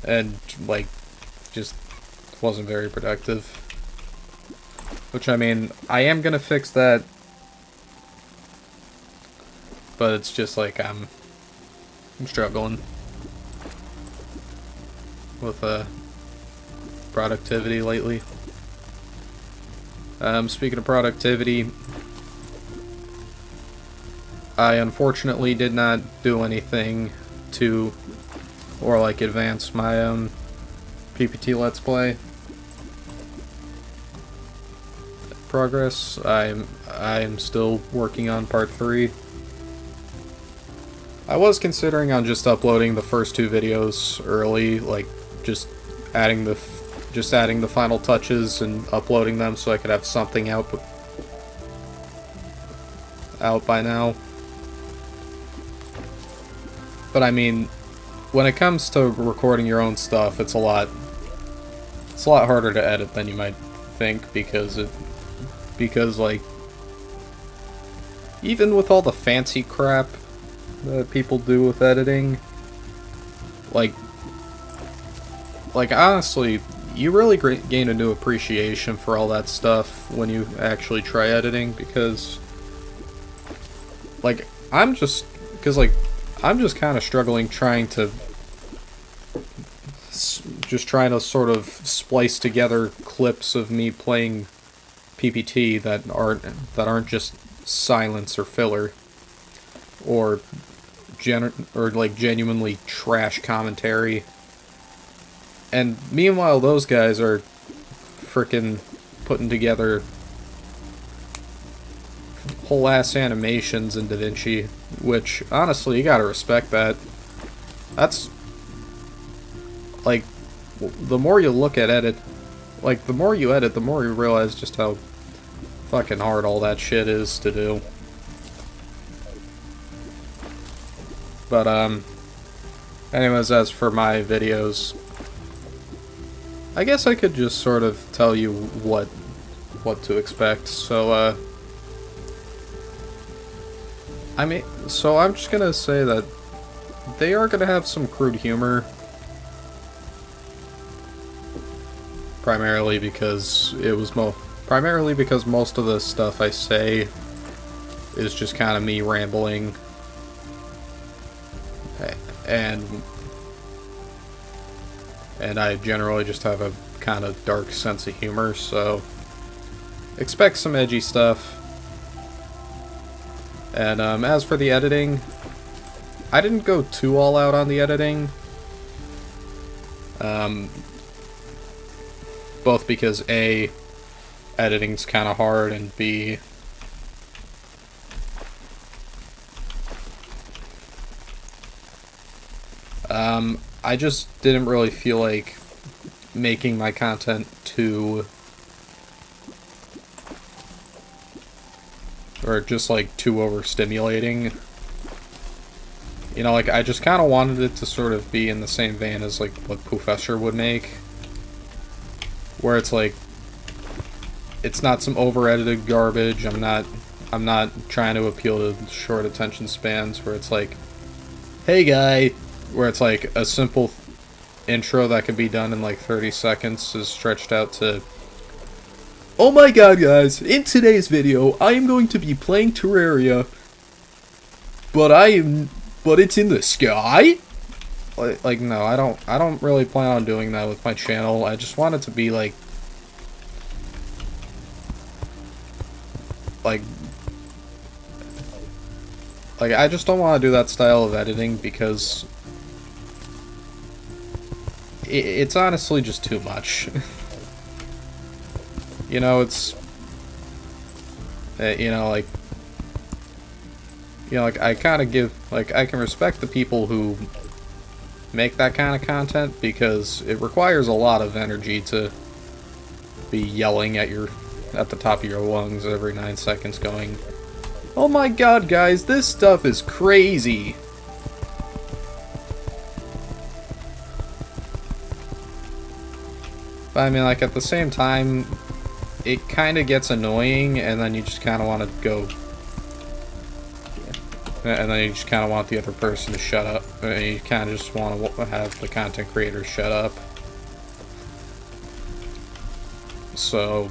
And like, just wasn't very productive. Which, I mean, I am going to fix that, but it's just like I'm struggling with productivity lately. Speaking of productivity, I unfortunately did not do anything to like advance my PPT Let's Play progress. I'm still working on part 3. I was considering on just uploading the first 2 videos early, like just adding the final touches and uploading them so I could have something out by now. But I mean, when it comes to recording your own stuff, it's a lot harder to edit than you might think, because like, even with all the fancy crap that people do with editing, like honestly, you really gain a new appreciation for all that stuff when you actually try editing, because like I'm just kind of struggling trying to sort of splice together clips of me playing PPT that aren't just silence or filler, or like genuinely trash commentary. And meanwhile, those guys are frickin' putting together whole ass animations in DaVinci, which honestly you gotta respect that. That's like, the more you look at it, like the more you edit, the more you realize just how fucking hard all that shit is to do. But anyways, as for my videos, I guess I could just sort of tell you what to expect. So I mean, so I'm just gonna say that they are gonna have some crude humor, primarily because most of the stuff I say is just kind of me rambling, and I generally just have a kind of dark sense of humor, so expect some edgy stuff. And as for the editing, I didn't go too all out on the editing. Both because A, editing's kind of hard, and B, I just didn't really feel like making my content too, or just like too overstimulating. You know, like I just kind of wanted it to sort of be in the same vein as like what Professor would make, where it's like, it's not some over-edited garbage. I'm not trying to appeal to short attention spans where it's like, hey guy, where it's like a simple intro that can be done in like 30 seconds is stretched out to, oh my god guys, in today's video I am going to be playing Terraria, but it's in the sky? Like no, I don't really plan on doing that with my channel. I just want it to be like I just don't want to do that style of editing because it's honestly just too much. You know, it's like I kind of give, like, I can respect the people who make that kind of content because it requires a lot of energy to be yelling at the top of your lungs every 9 seconds going, oh my god guys, this stuff is crazy. But I mean, like, at the same time, it kind of gets annoying, and then you just kind of want to go, and then you just kind of want the other person to shut up, and you kind of just want to have the content creator shut up. So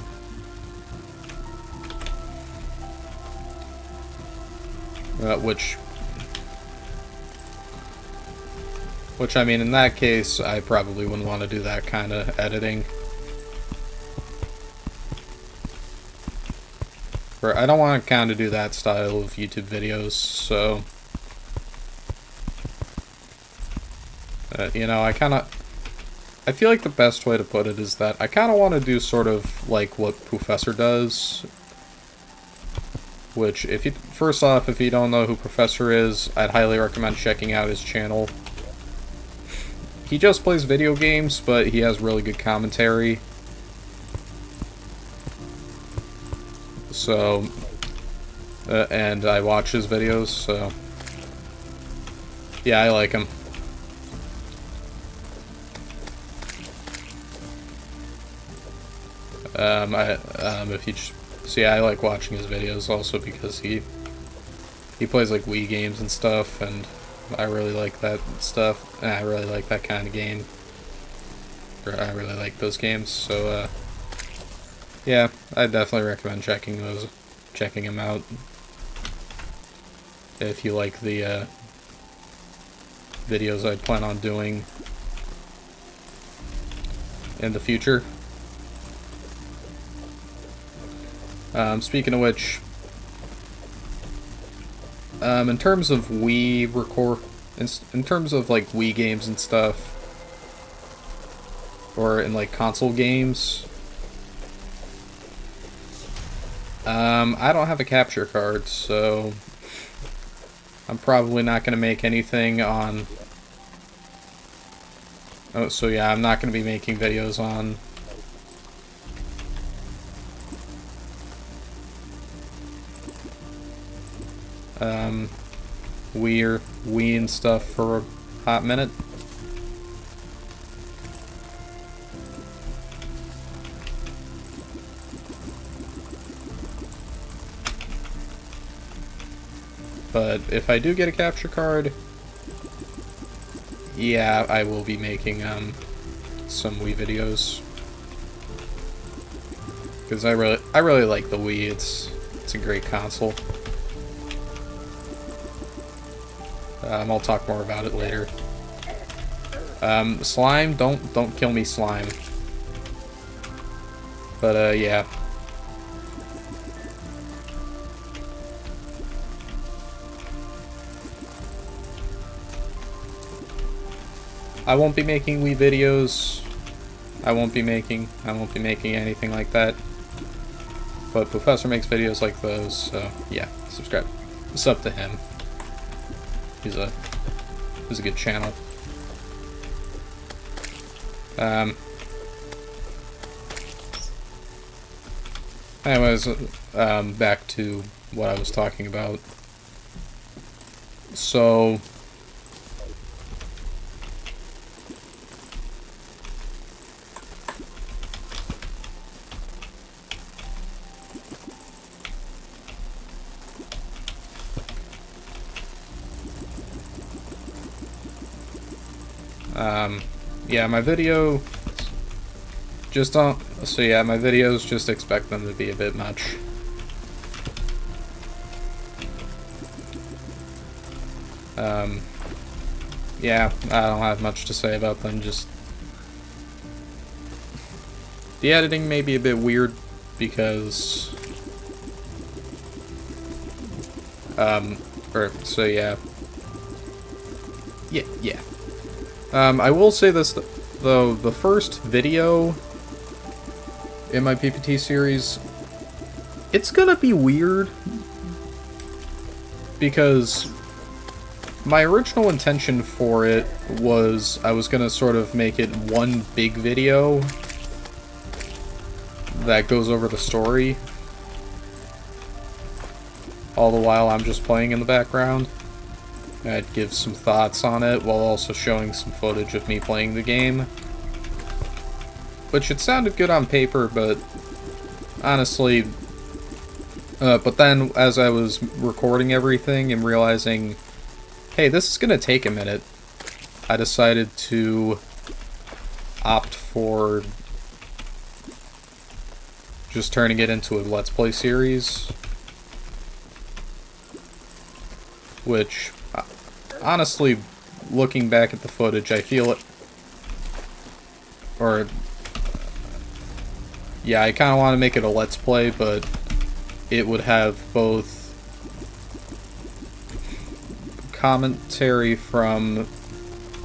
which I mean, in that case, I probably wouldn't want to do that kind of editing. Or I don't want to kind of do that style of YouTube videos, so you know, I feel like the best way to put it is that I kind of want to do sort of like what Professor does, which, first off, if you don't know who Professor is, I'd highly recommend checking out his channel. He just plays video games, but he has really good commentary. So, and I watch his videos, so yeah, I like him. If you just see, I like watching his videos also because he plays like Wii games and stuff, and I really like that stuff, and I really like that kind of game. I really like those games, so yeah, I definitely recommend checking him out if you like the videos I plan on doing in the future. Speaking of which, in terms of in terms of like Wii games and stuff, or in like console games, I don't have a capture card, so I'm probably not going to make anything on... Oh, so yeah, I'm not going to be making videos on... Wii and stuff for a hot minute. But if I do get a capture card, yeah, I will be making some Wii videos. Because I really like the Wii. It's a great console. I'll talk more about it later. Slime, don't kill me, slime. But yeah. I won't be making Wii videos. I won't be making anything like that. But Professor makes videos like those, so yeah, subscribe. It's up to him. He's a good channel. Anyways, back to what I was talking about. So yeah, my video just don't. So yeah, my videos just expect them to be a bit much. Yeah, I don't have much to say about them. Just the editing may be a bit weird because, so yeah. Yeah. I will say this, though, the first video in my PPT series, it's gonna be weird, because my original intention for it was I was gonna sort of make it one big video that goes over the story, all the while I'm just playing in the background. I'd give some thoughts on it while also showing some footage of me playing the game. Which it sounded good on paper, but honestly... but then, as I was recording everything and realizing, hey, this is gonna take a minute, I decided to opt for just turning it into a Let's Play series. Which... honestly, looking back at the footage, I feel it... Or... yeah, I kind of want to make it a Let's Play, but it would have both commentary from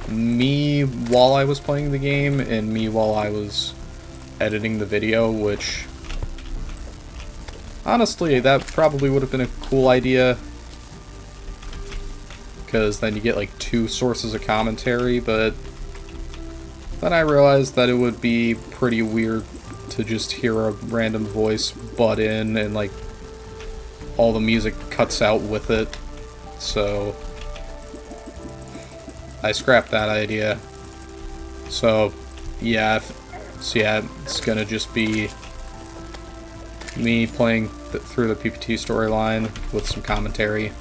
me while I was playing the game and me while I was editing the video, which... honestly, that probably would have been a cool idea, because then you get like two sources of commentary, but then I realized that it would be pretty weird to just hear a random voice butt in and like all the music cuts out with it, so I scrapped that idea. So yeah, it's gonna just be me playing through the PPT storyline with some commentary.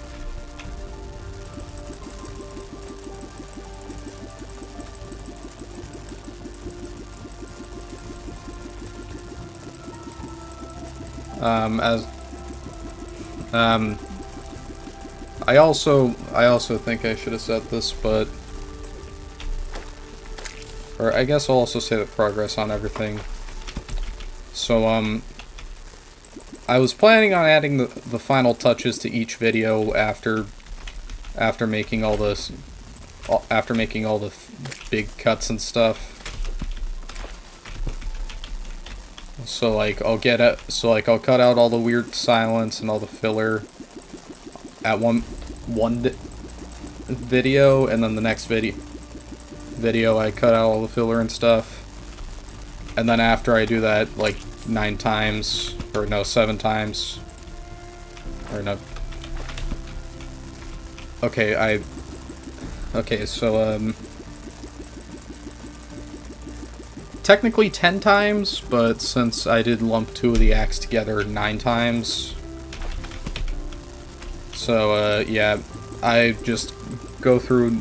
I also think I should have said this, but... or I guess I'll also say the progress on everything. So, I was planning on adding the final touches to each video after making all this... after making all the big cuts and stuff. So like I'll get it. So like I'll cut out all the weird silence and all the filler at one video, and then the next video I cut out all the filler and stuff. And then after I do that like 9 times, or no, 7 times, or no. Okay, so technically 10 times, but since I did lump 2 of the acts together, 9 times. So, yeah, I just go through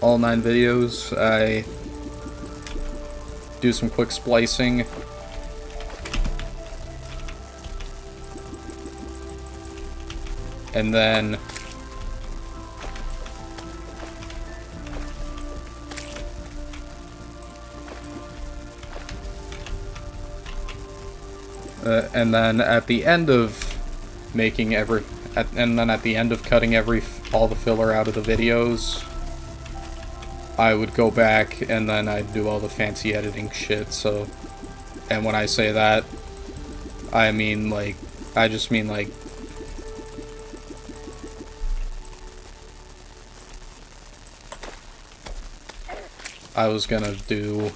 all 9 videos, I do some quick splicing, and then at the end of making and then at the end of cutting all the filler out of the videos, I would go back and then I'd do all the fancy editing shit. So, and when I say that, I mean like, I just mean like, I was gonna do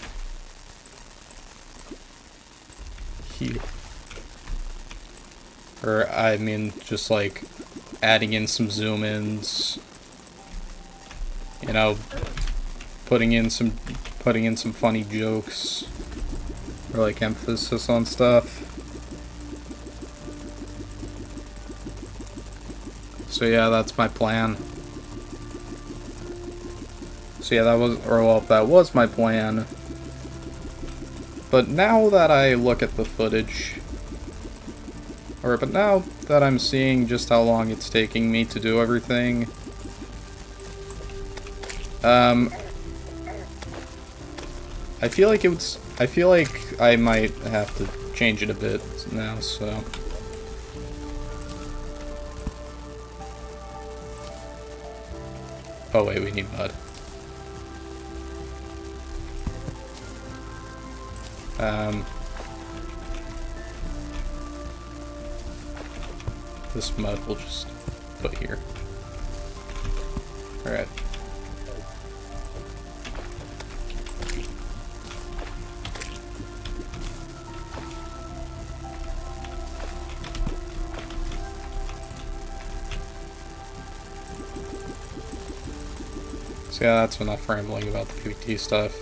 here. Or, I mean, just like adding in some zoom-ins, you know, putting in some funny jokes, or like emphasis on stuff. So yeah, that's my plan. So yeah, that was my plan. But now that I look at the footage, but now that I'm seeing just how long it's taking me to do everything, I feel like I might have to change it a bit now, so. Oh wait, we need mud. This mud we'll just put here. Alright. So yeah, that's enough rambling about the PvT stuff.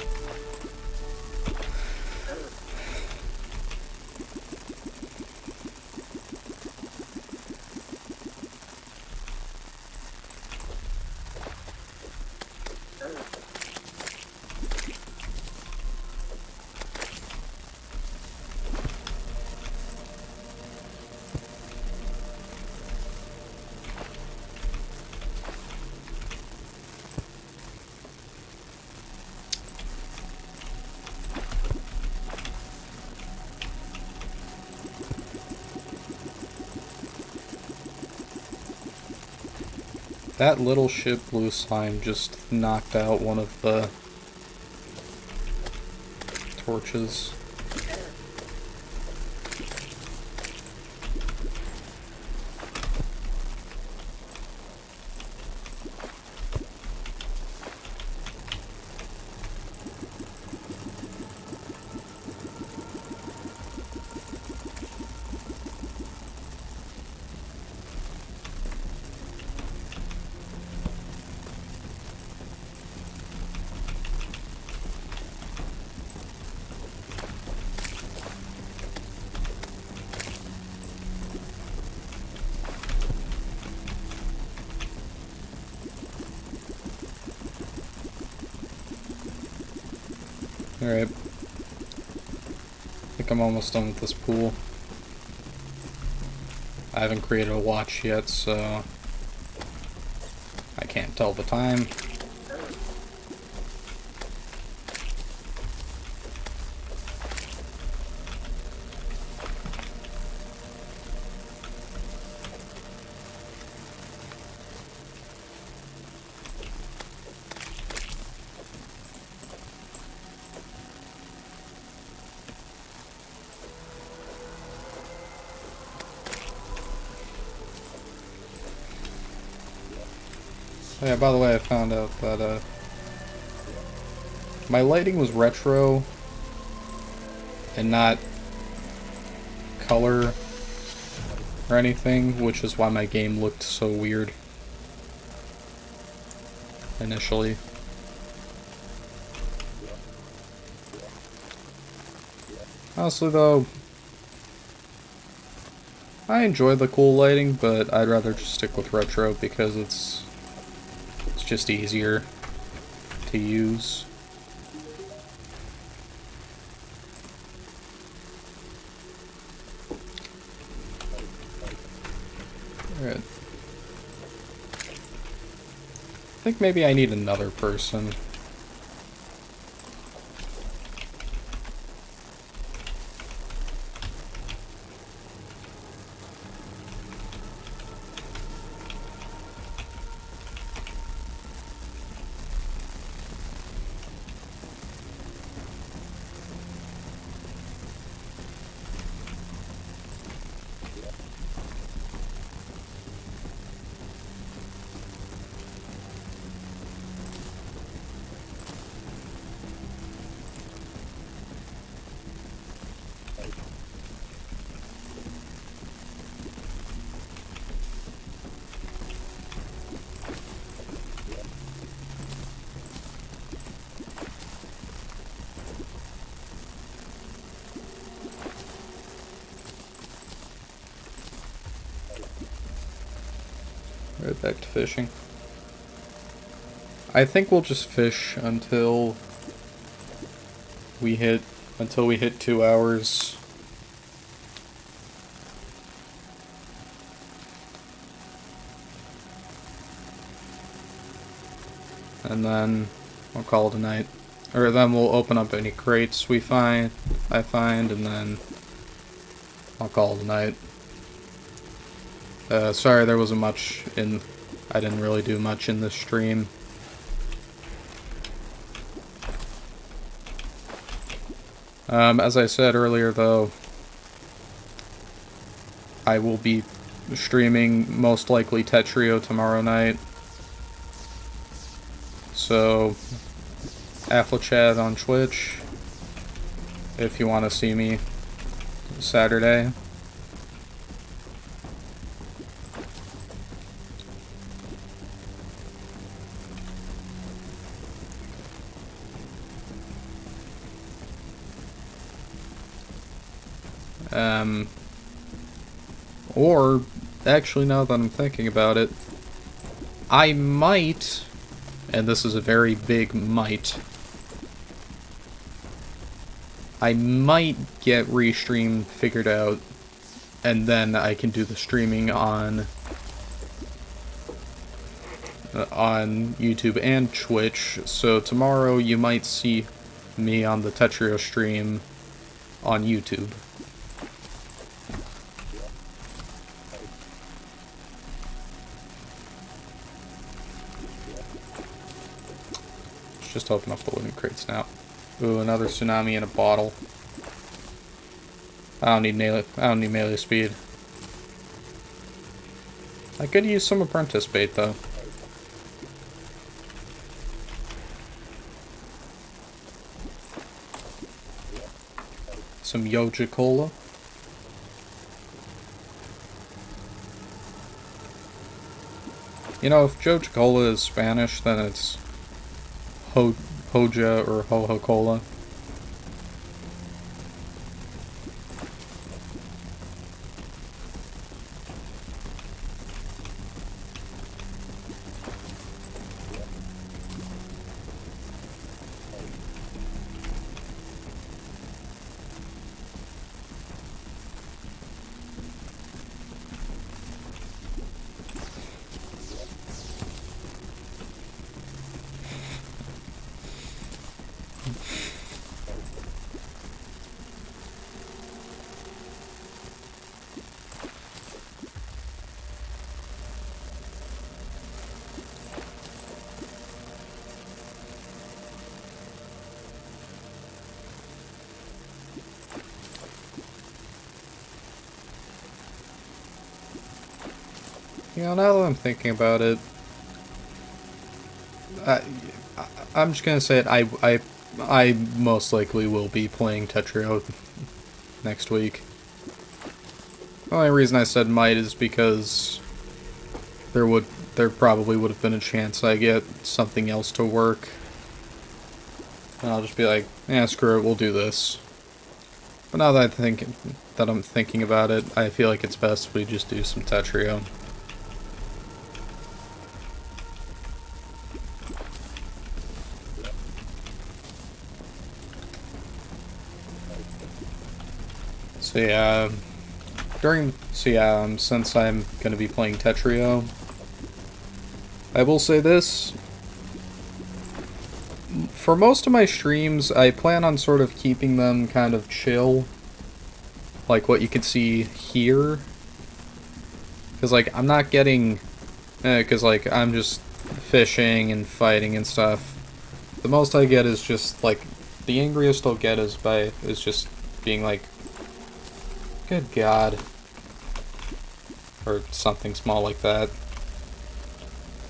That little ship blue slime just knocked out one of the torches. Alright. I think I'm almost done with this pool. I haven't created a watch yet, so I can't tell the time. Yeah, by the way, I found out that my lighting was retro and not color or anything, which is why my game looked so weird initially. Honestly though, I enjoy the cool lighting, but I'd rather just stick with retro because it's just easier to use. Alright. I think maybe I need another person. Right back to fishing. I think we'll just fish until we hit 2 hours. And then we'll call it a night. Or then we'll open up any crates I find, and then I'll call it a night. Sorry there wasn't much I didn't really do much in this stream. As I said earlier though, I will be streaming most likely Terraria tomorrow night. So, Afflechat on Twitch, if you want to see me Saturday. Or, actually now that I'm thinking about it, I might, and this is a very big might, I might get Restream figured out, and then I can do the streaming on YouTube and Twitch. So tomorrow you might see me on the Terraria stream on YouTube. Just open up the living crates now. Ooh, another tsunami in a bottle. I don't need melee speed. I could use some apprentice bait though. Some Yoja Cola. You know, if Yoja Cola is Spanish, then it's Hoja or Ho-Ho Cola. You know, now that I'm thinking about it, I'm just gonna say it. I most likely will be playing Tetrio next week. The only reason I said might is because there probably would have been a chance I get something else to work. And I'll just be like, yeah, screw it, we'll do this. But now that I'm thinking about it, I feel like it's best we just do some Tetrio. So yeah, since I'm gonna be playing Tetrio, I will say this. For most of my streams, I plan on sort of keeping them kind of chill. Like what you can see here. Because, like, I'm not getting... Because, like, I'm just fishing and fighting and stuff. The most I get is just, like... The angriest I'll get is just being like... Good God. Or something small like that.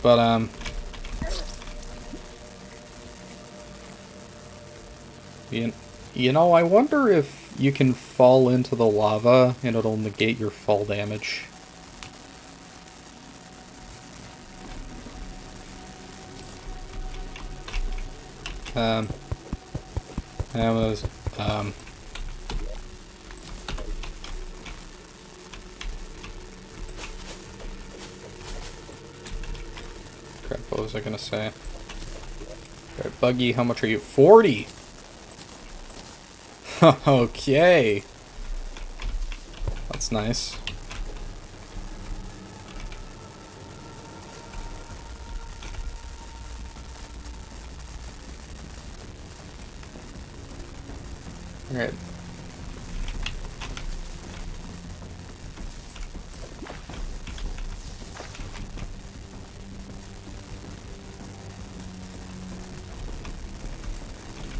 But, You know, I wonder if you can fall into the lava and it'll negate your fall damage. That was, crap, what was I gonna say? Alright, Buggy, how much are you? 40! Okay. That's nice. Alright.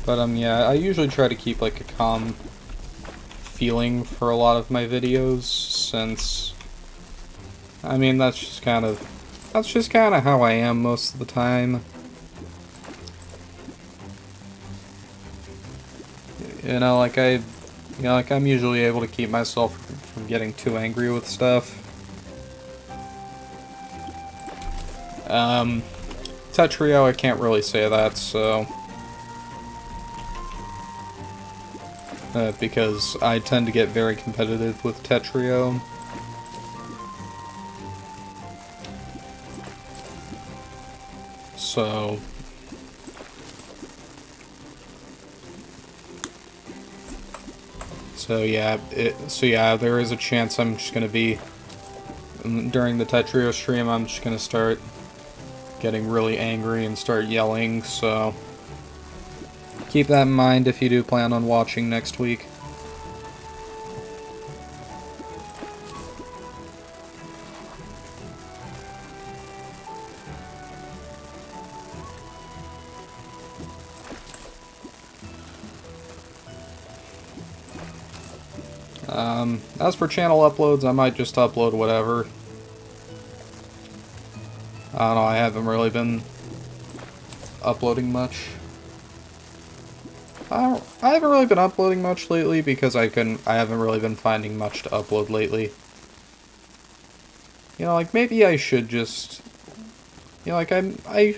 But, yeah, I usually try to keep, like, a calm feeling for a lot of my videos, since, I mean, that's just kind of how I am most of the time. You know, like, I'm usually able to keep myself from getting too angry with stuff. Tetrio, I can't really say that, so... because I tend to get very competitive with Tetrio. So yeah, there is a chance I'm just gonna be, during the Tetrio stream, I'm just gonna start getting really angry and start yelling, so keep that in mind if you do plan on watching next week. As for channel uploads, I might just upload whatever. I don't know, I haven't really been uploading much. I haven't really been uploading much lately because I haven't really been finding much to upload lately. You know, like, maybe I should just... You know, like, I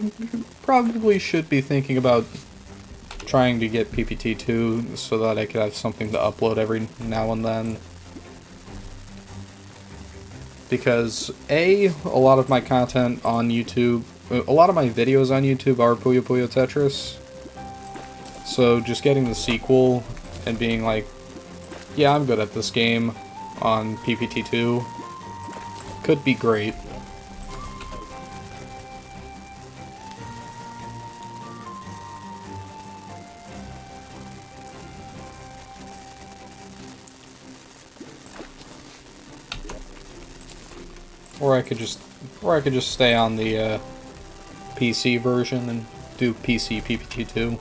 probably should be thinking about trying to get PPT2 so that I could have something to upload every now and then. Because, a lot of my content on YouTube, a lot of my videos on YouTube are Puyo Puyo Tetris. So just getting the sequel and being like, yeah, I'm good at this game on PPT2 could be great. Or I could just stay on the PC version and do PC PPT2.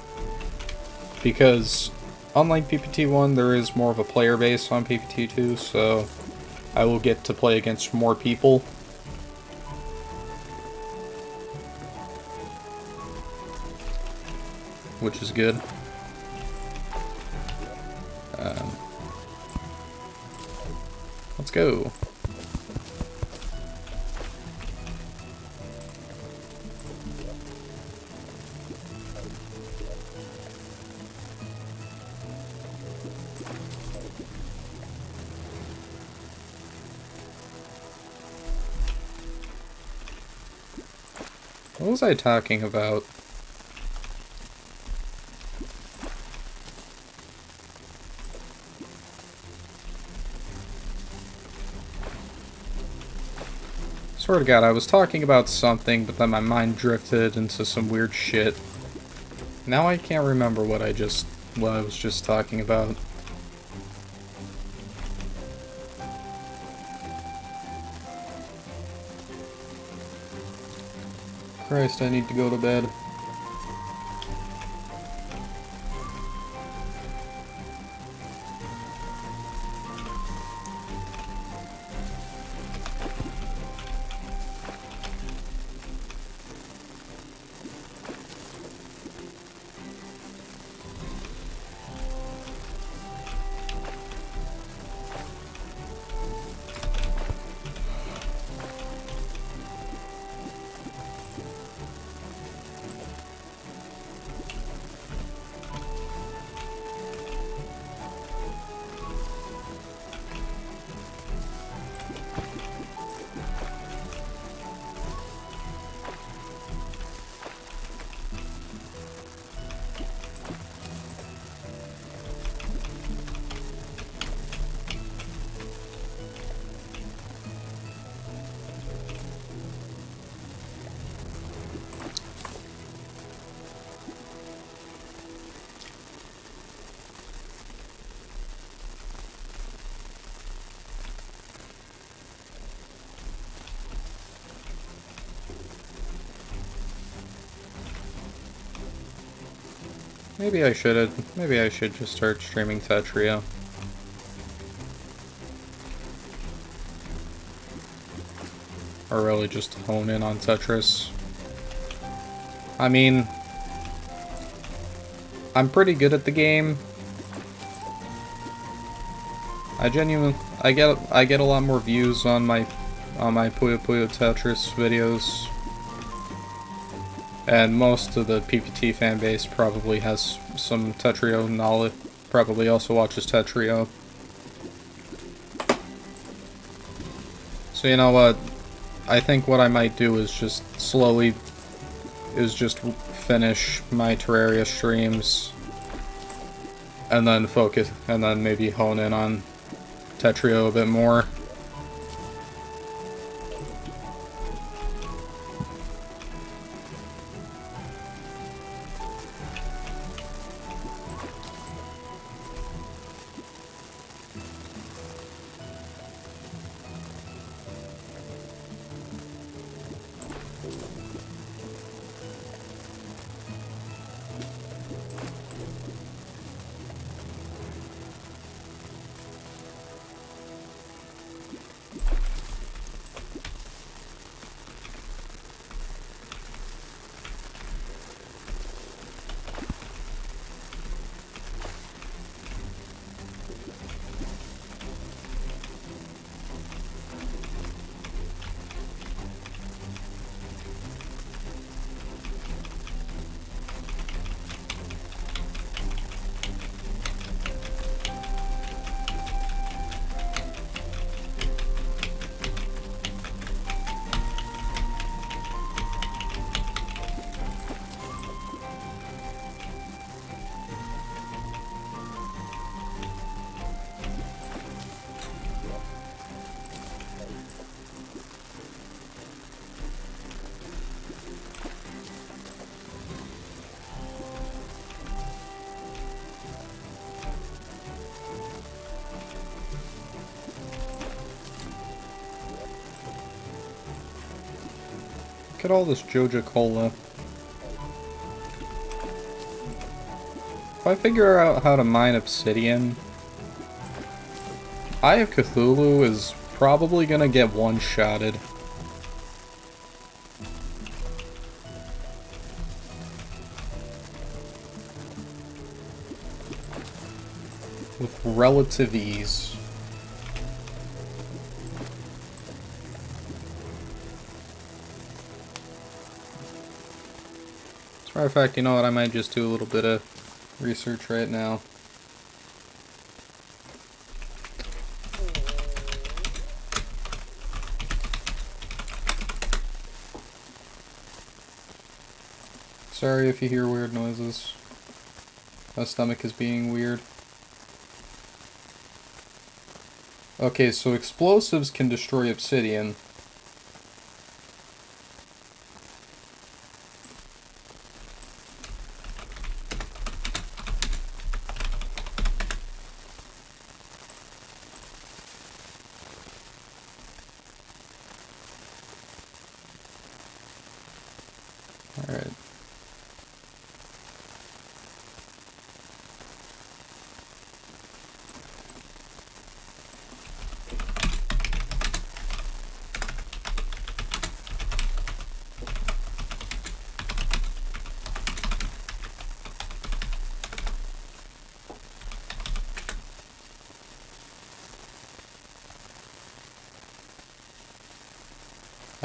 Because unlike PPT1, there is more of a player base on PPT2, so I will get to play against more people. which is good. Let's go. What was I talking about? Swear to God, I was talking about something, but then my mind drifted into some weird shit. Now I can't remember what I was just talking about. Christ, I need to go to bed. Maybe I should just start streaming Terraria. Or really just hone in on Tetris. I mean, I'm pretty good at the game. I get a lot more views on my Puyo Puyo Tetris videos. And most of the PPT fan base probably has some Tetrio knowledge, probably also watches Tetrio. So you know what? I think what I might do is just finish my Terraria streams, and then focus, and then maybe hone in on Tetrio a bit more. Look at all this Joja Cola. If I figure out how to mine obsidian, Eye of Cthulhu is probably gonna get one-shotted. relative ease. As a matter of fact, you know what? I might just do a little bit of research right now. Sorry if you hear weird noises. My stomach is being weird. Okay, so explosives can destroy obsidian. Alright.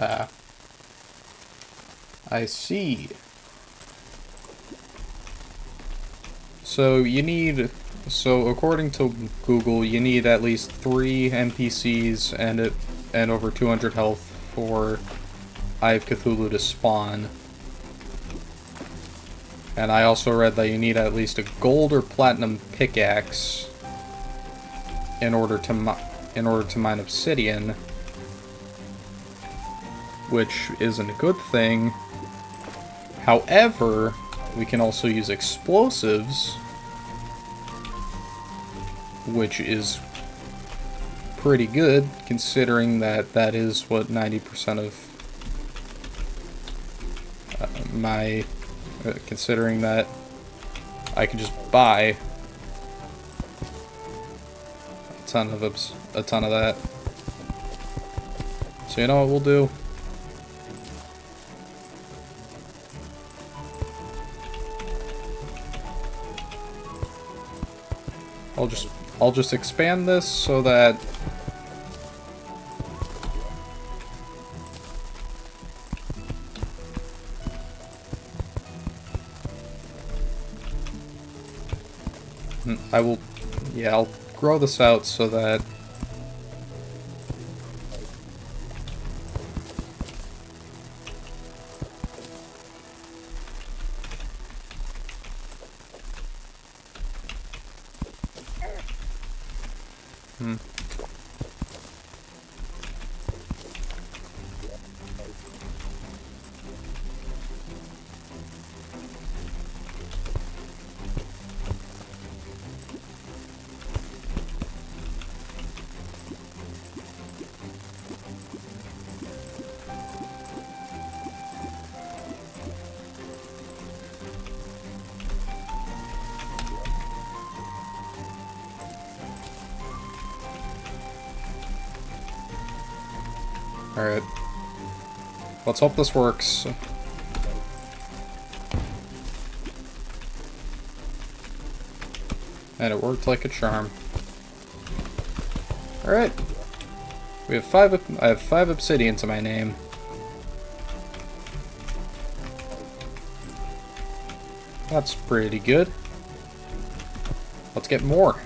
Ah. I see. So according to Google, you need at least 3 NPCs and over 200 health for Eye of Cthulhu to spawn. And I also read that you need at least a gold or platinum pickaxe in order to mine obsidian, which isn't a good thing. However, we can also use explosives, which is pretty good, considering that that is what 90% of considering that I can just buy a ton of that. So you know what we'll do? I'll just expand this so that I'll grow this out so that Alright. Let's hope this works. And it worked like a charm. Alright. I have 5 obsidian to my name. That's pretty good. Let's get more.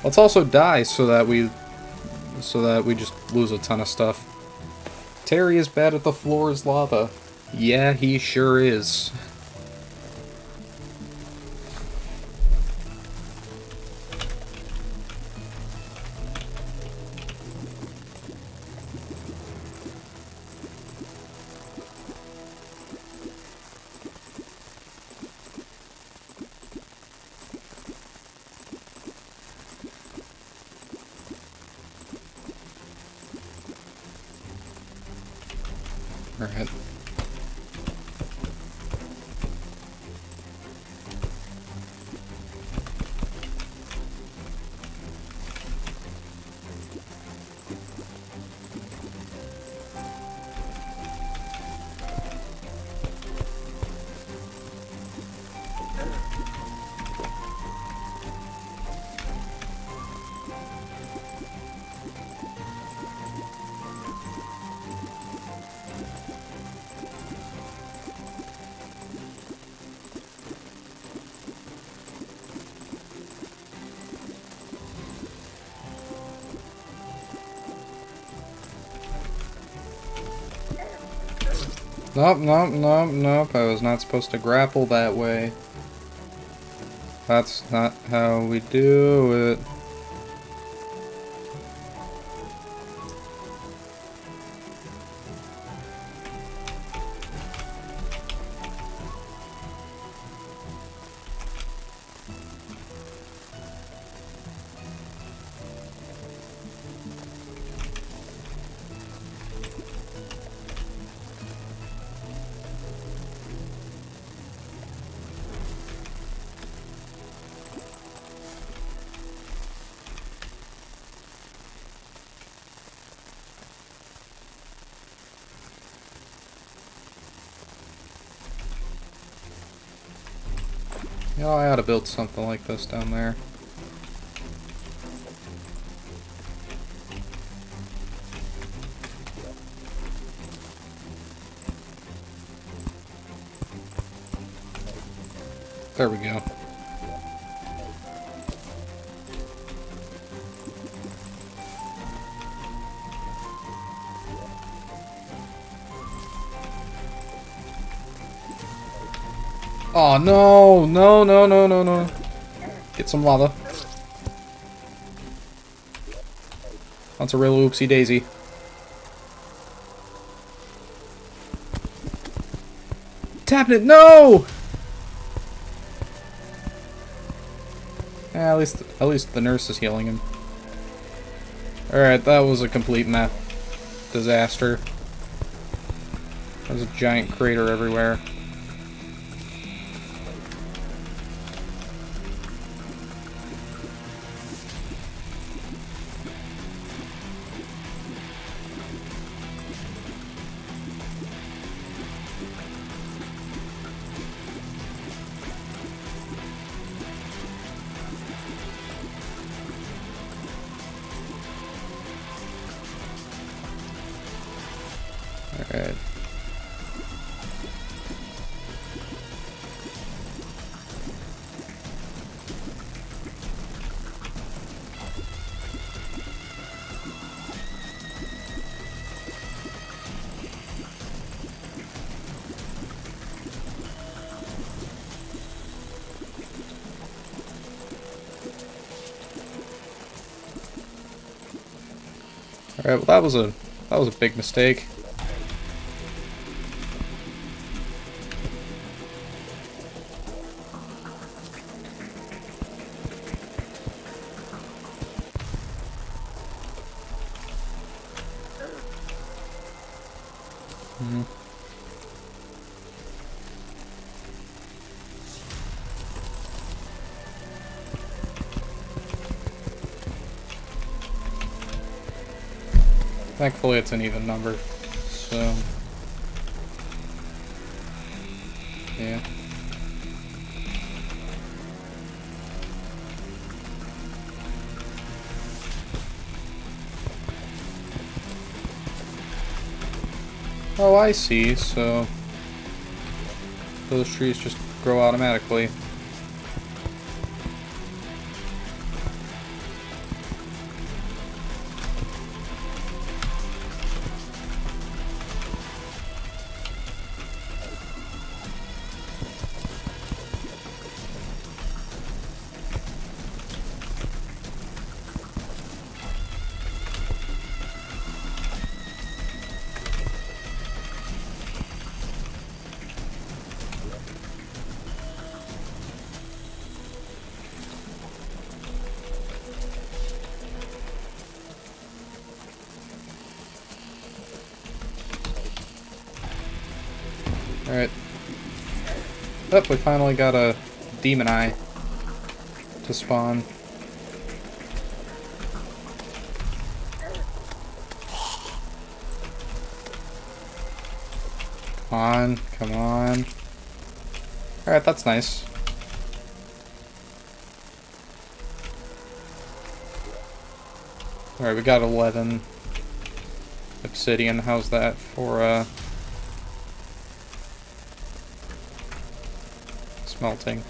Let's also die so that we just lose a ton of stuff. Terry is bad at the floor is lava. Yeah, he sure is. Alright. Nope, nope, nope, nope. I was not supposed to grapple that way. That's not how we do it. You know, I ought to build something like this down there. There we go. Oh no! No, no, no, no, no. Get some lava. That's a real oopsie daisy. Tapping it! No! At least the nurse is healing him. Alright, that was a complete disaster. There's a giant crater everywhere. Alright. Alright, well that was a big mistake. Thankfully it's an even number, so... yeah. Oh, I see, so... those trees just grow automatically. Alright. Oh, we finally got a demon eye to spawn. Come on, come on. Alright, that's nice. Alright, we got 11 obsidian. How's that for, smelting?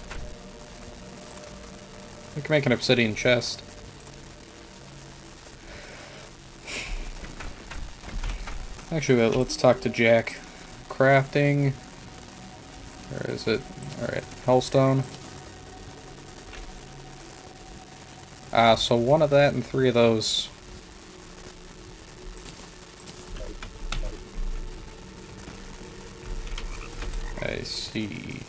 We can make an obsidian chest. Actually, let's talk to Jack. crafting. Where is it? Alright, hellstone. So one of that and 3 of those. I see.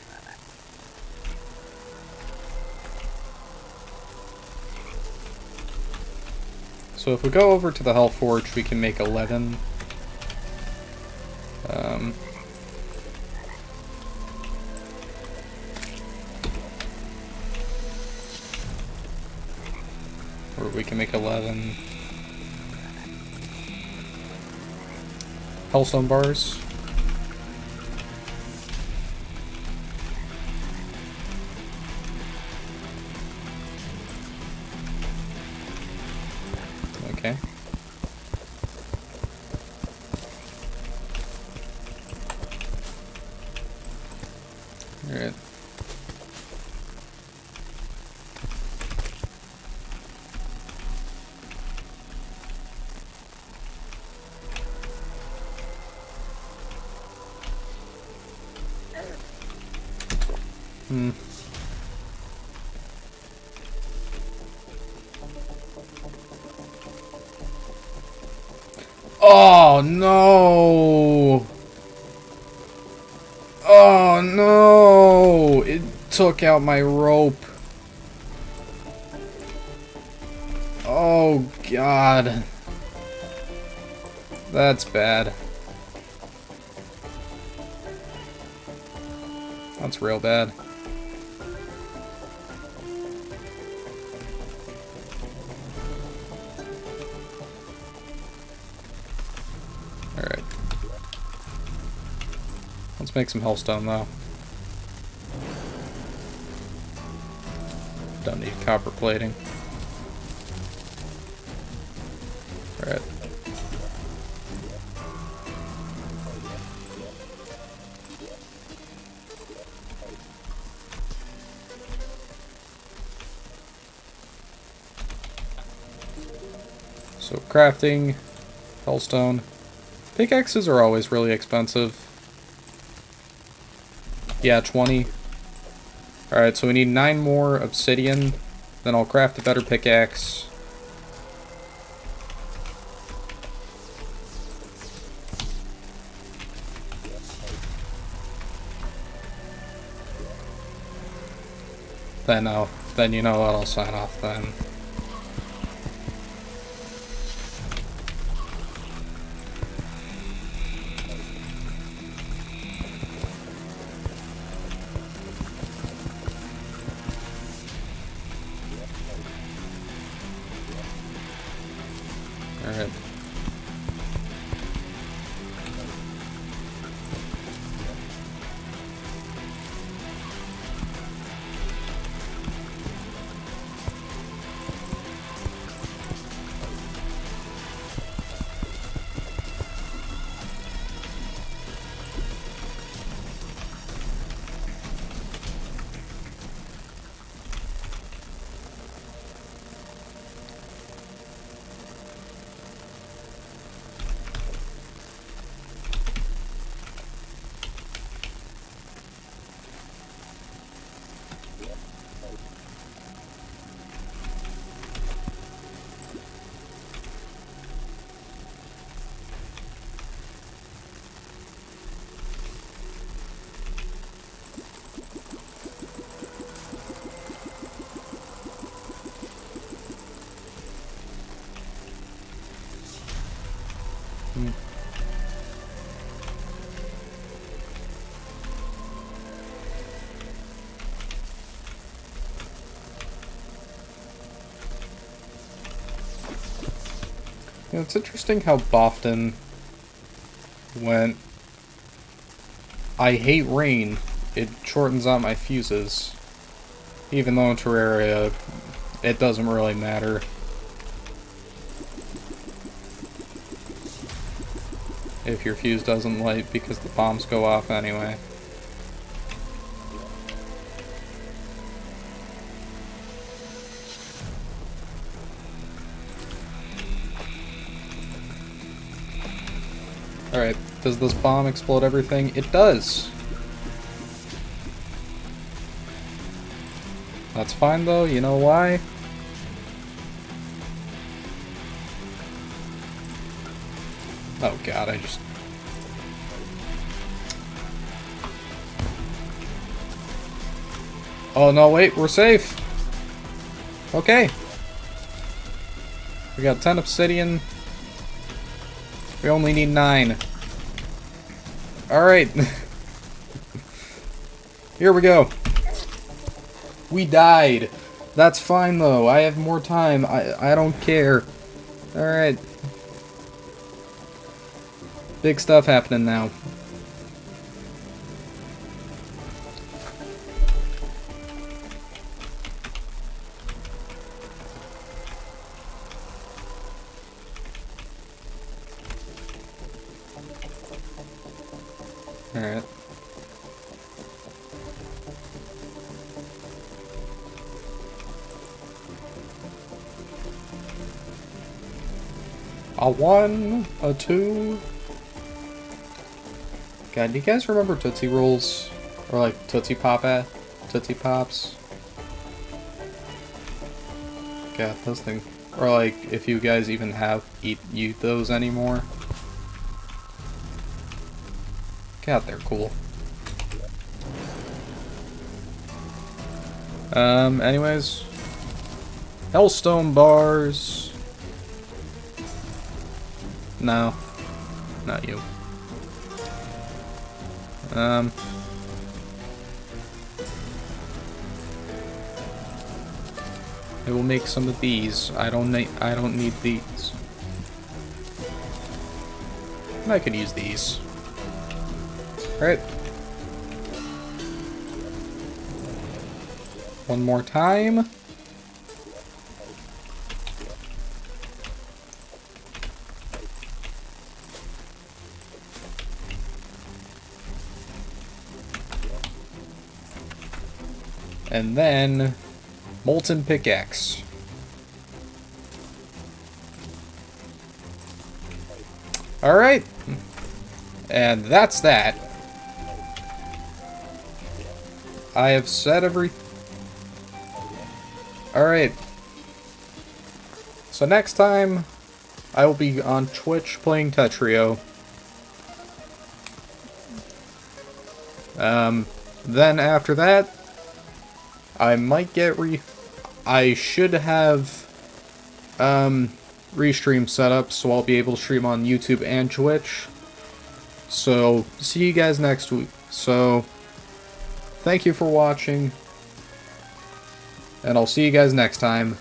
So if we go over to the Hell Forge, we can make 11. Or we can make 11 Hellstone bars. Okay. Alright. Oh no! Oh no! It took out my rope. Oh god. That's bad. That's real bad. Alright. Let's make some hellstone though. Don't need copper plating. Alright. So crafting, hellstone. Pickaxes are always really expensive. Yeah, 20. Alright, so we need 9 more obsidian. Then I'll craft a better pickaxe. Then you know what, I'll sign off then. Alright. You know, it's interesting how Bofton went, I hate rain, it shortens out my fuses. Even though in Terraria, it doesn't really matter. If your fuse doesn't light because the bombs go off anyway. Alright, Does this bomb explode everything? It does. That's fine though, you know why? Oh god, I just... Oh no, wait, we're safe! Okay. We got 10 obsidian. We only need 9. Alright. Here we go. We died. That's fine though. I have more time. I don't care. Alright. Big stuff happening now. Alright. A 1, a 2. God, do you guys remember Tootsie Rolls? Or like Tootsie Pops? God, those things. Or like, if you guys even eat those anymore. God, they're cool. Anyways. Hellstone bars. No. Not you. I will make some of these. I don't need these. I could use these. Alright. One more time. And then molten pickaxe. Alright. And that's that. I have said Alright. So next time, I will be on Twitch playing Terraria. Then after that, I might get I should have restream set up, so I'll be able to stream on YouTube and Twitch. So see you guys next week. So thank you for watching, and I'll see you guys next time.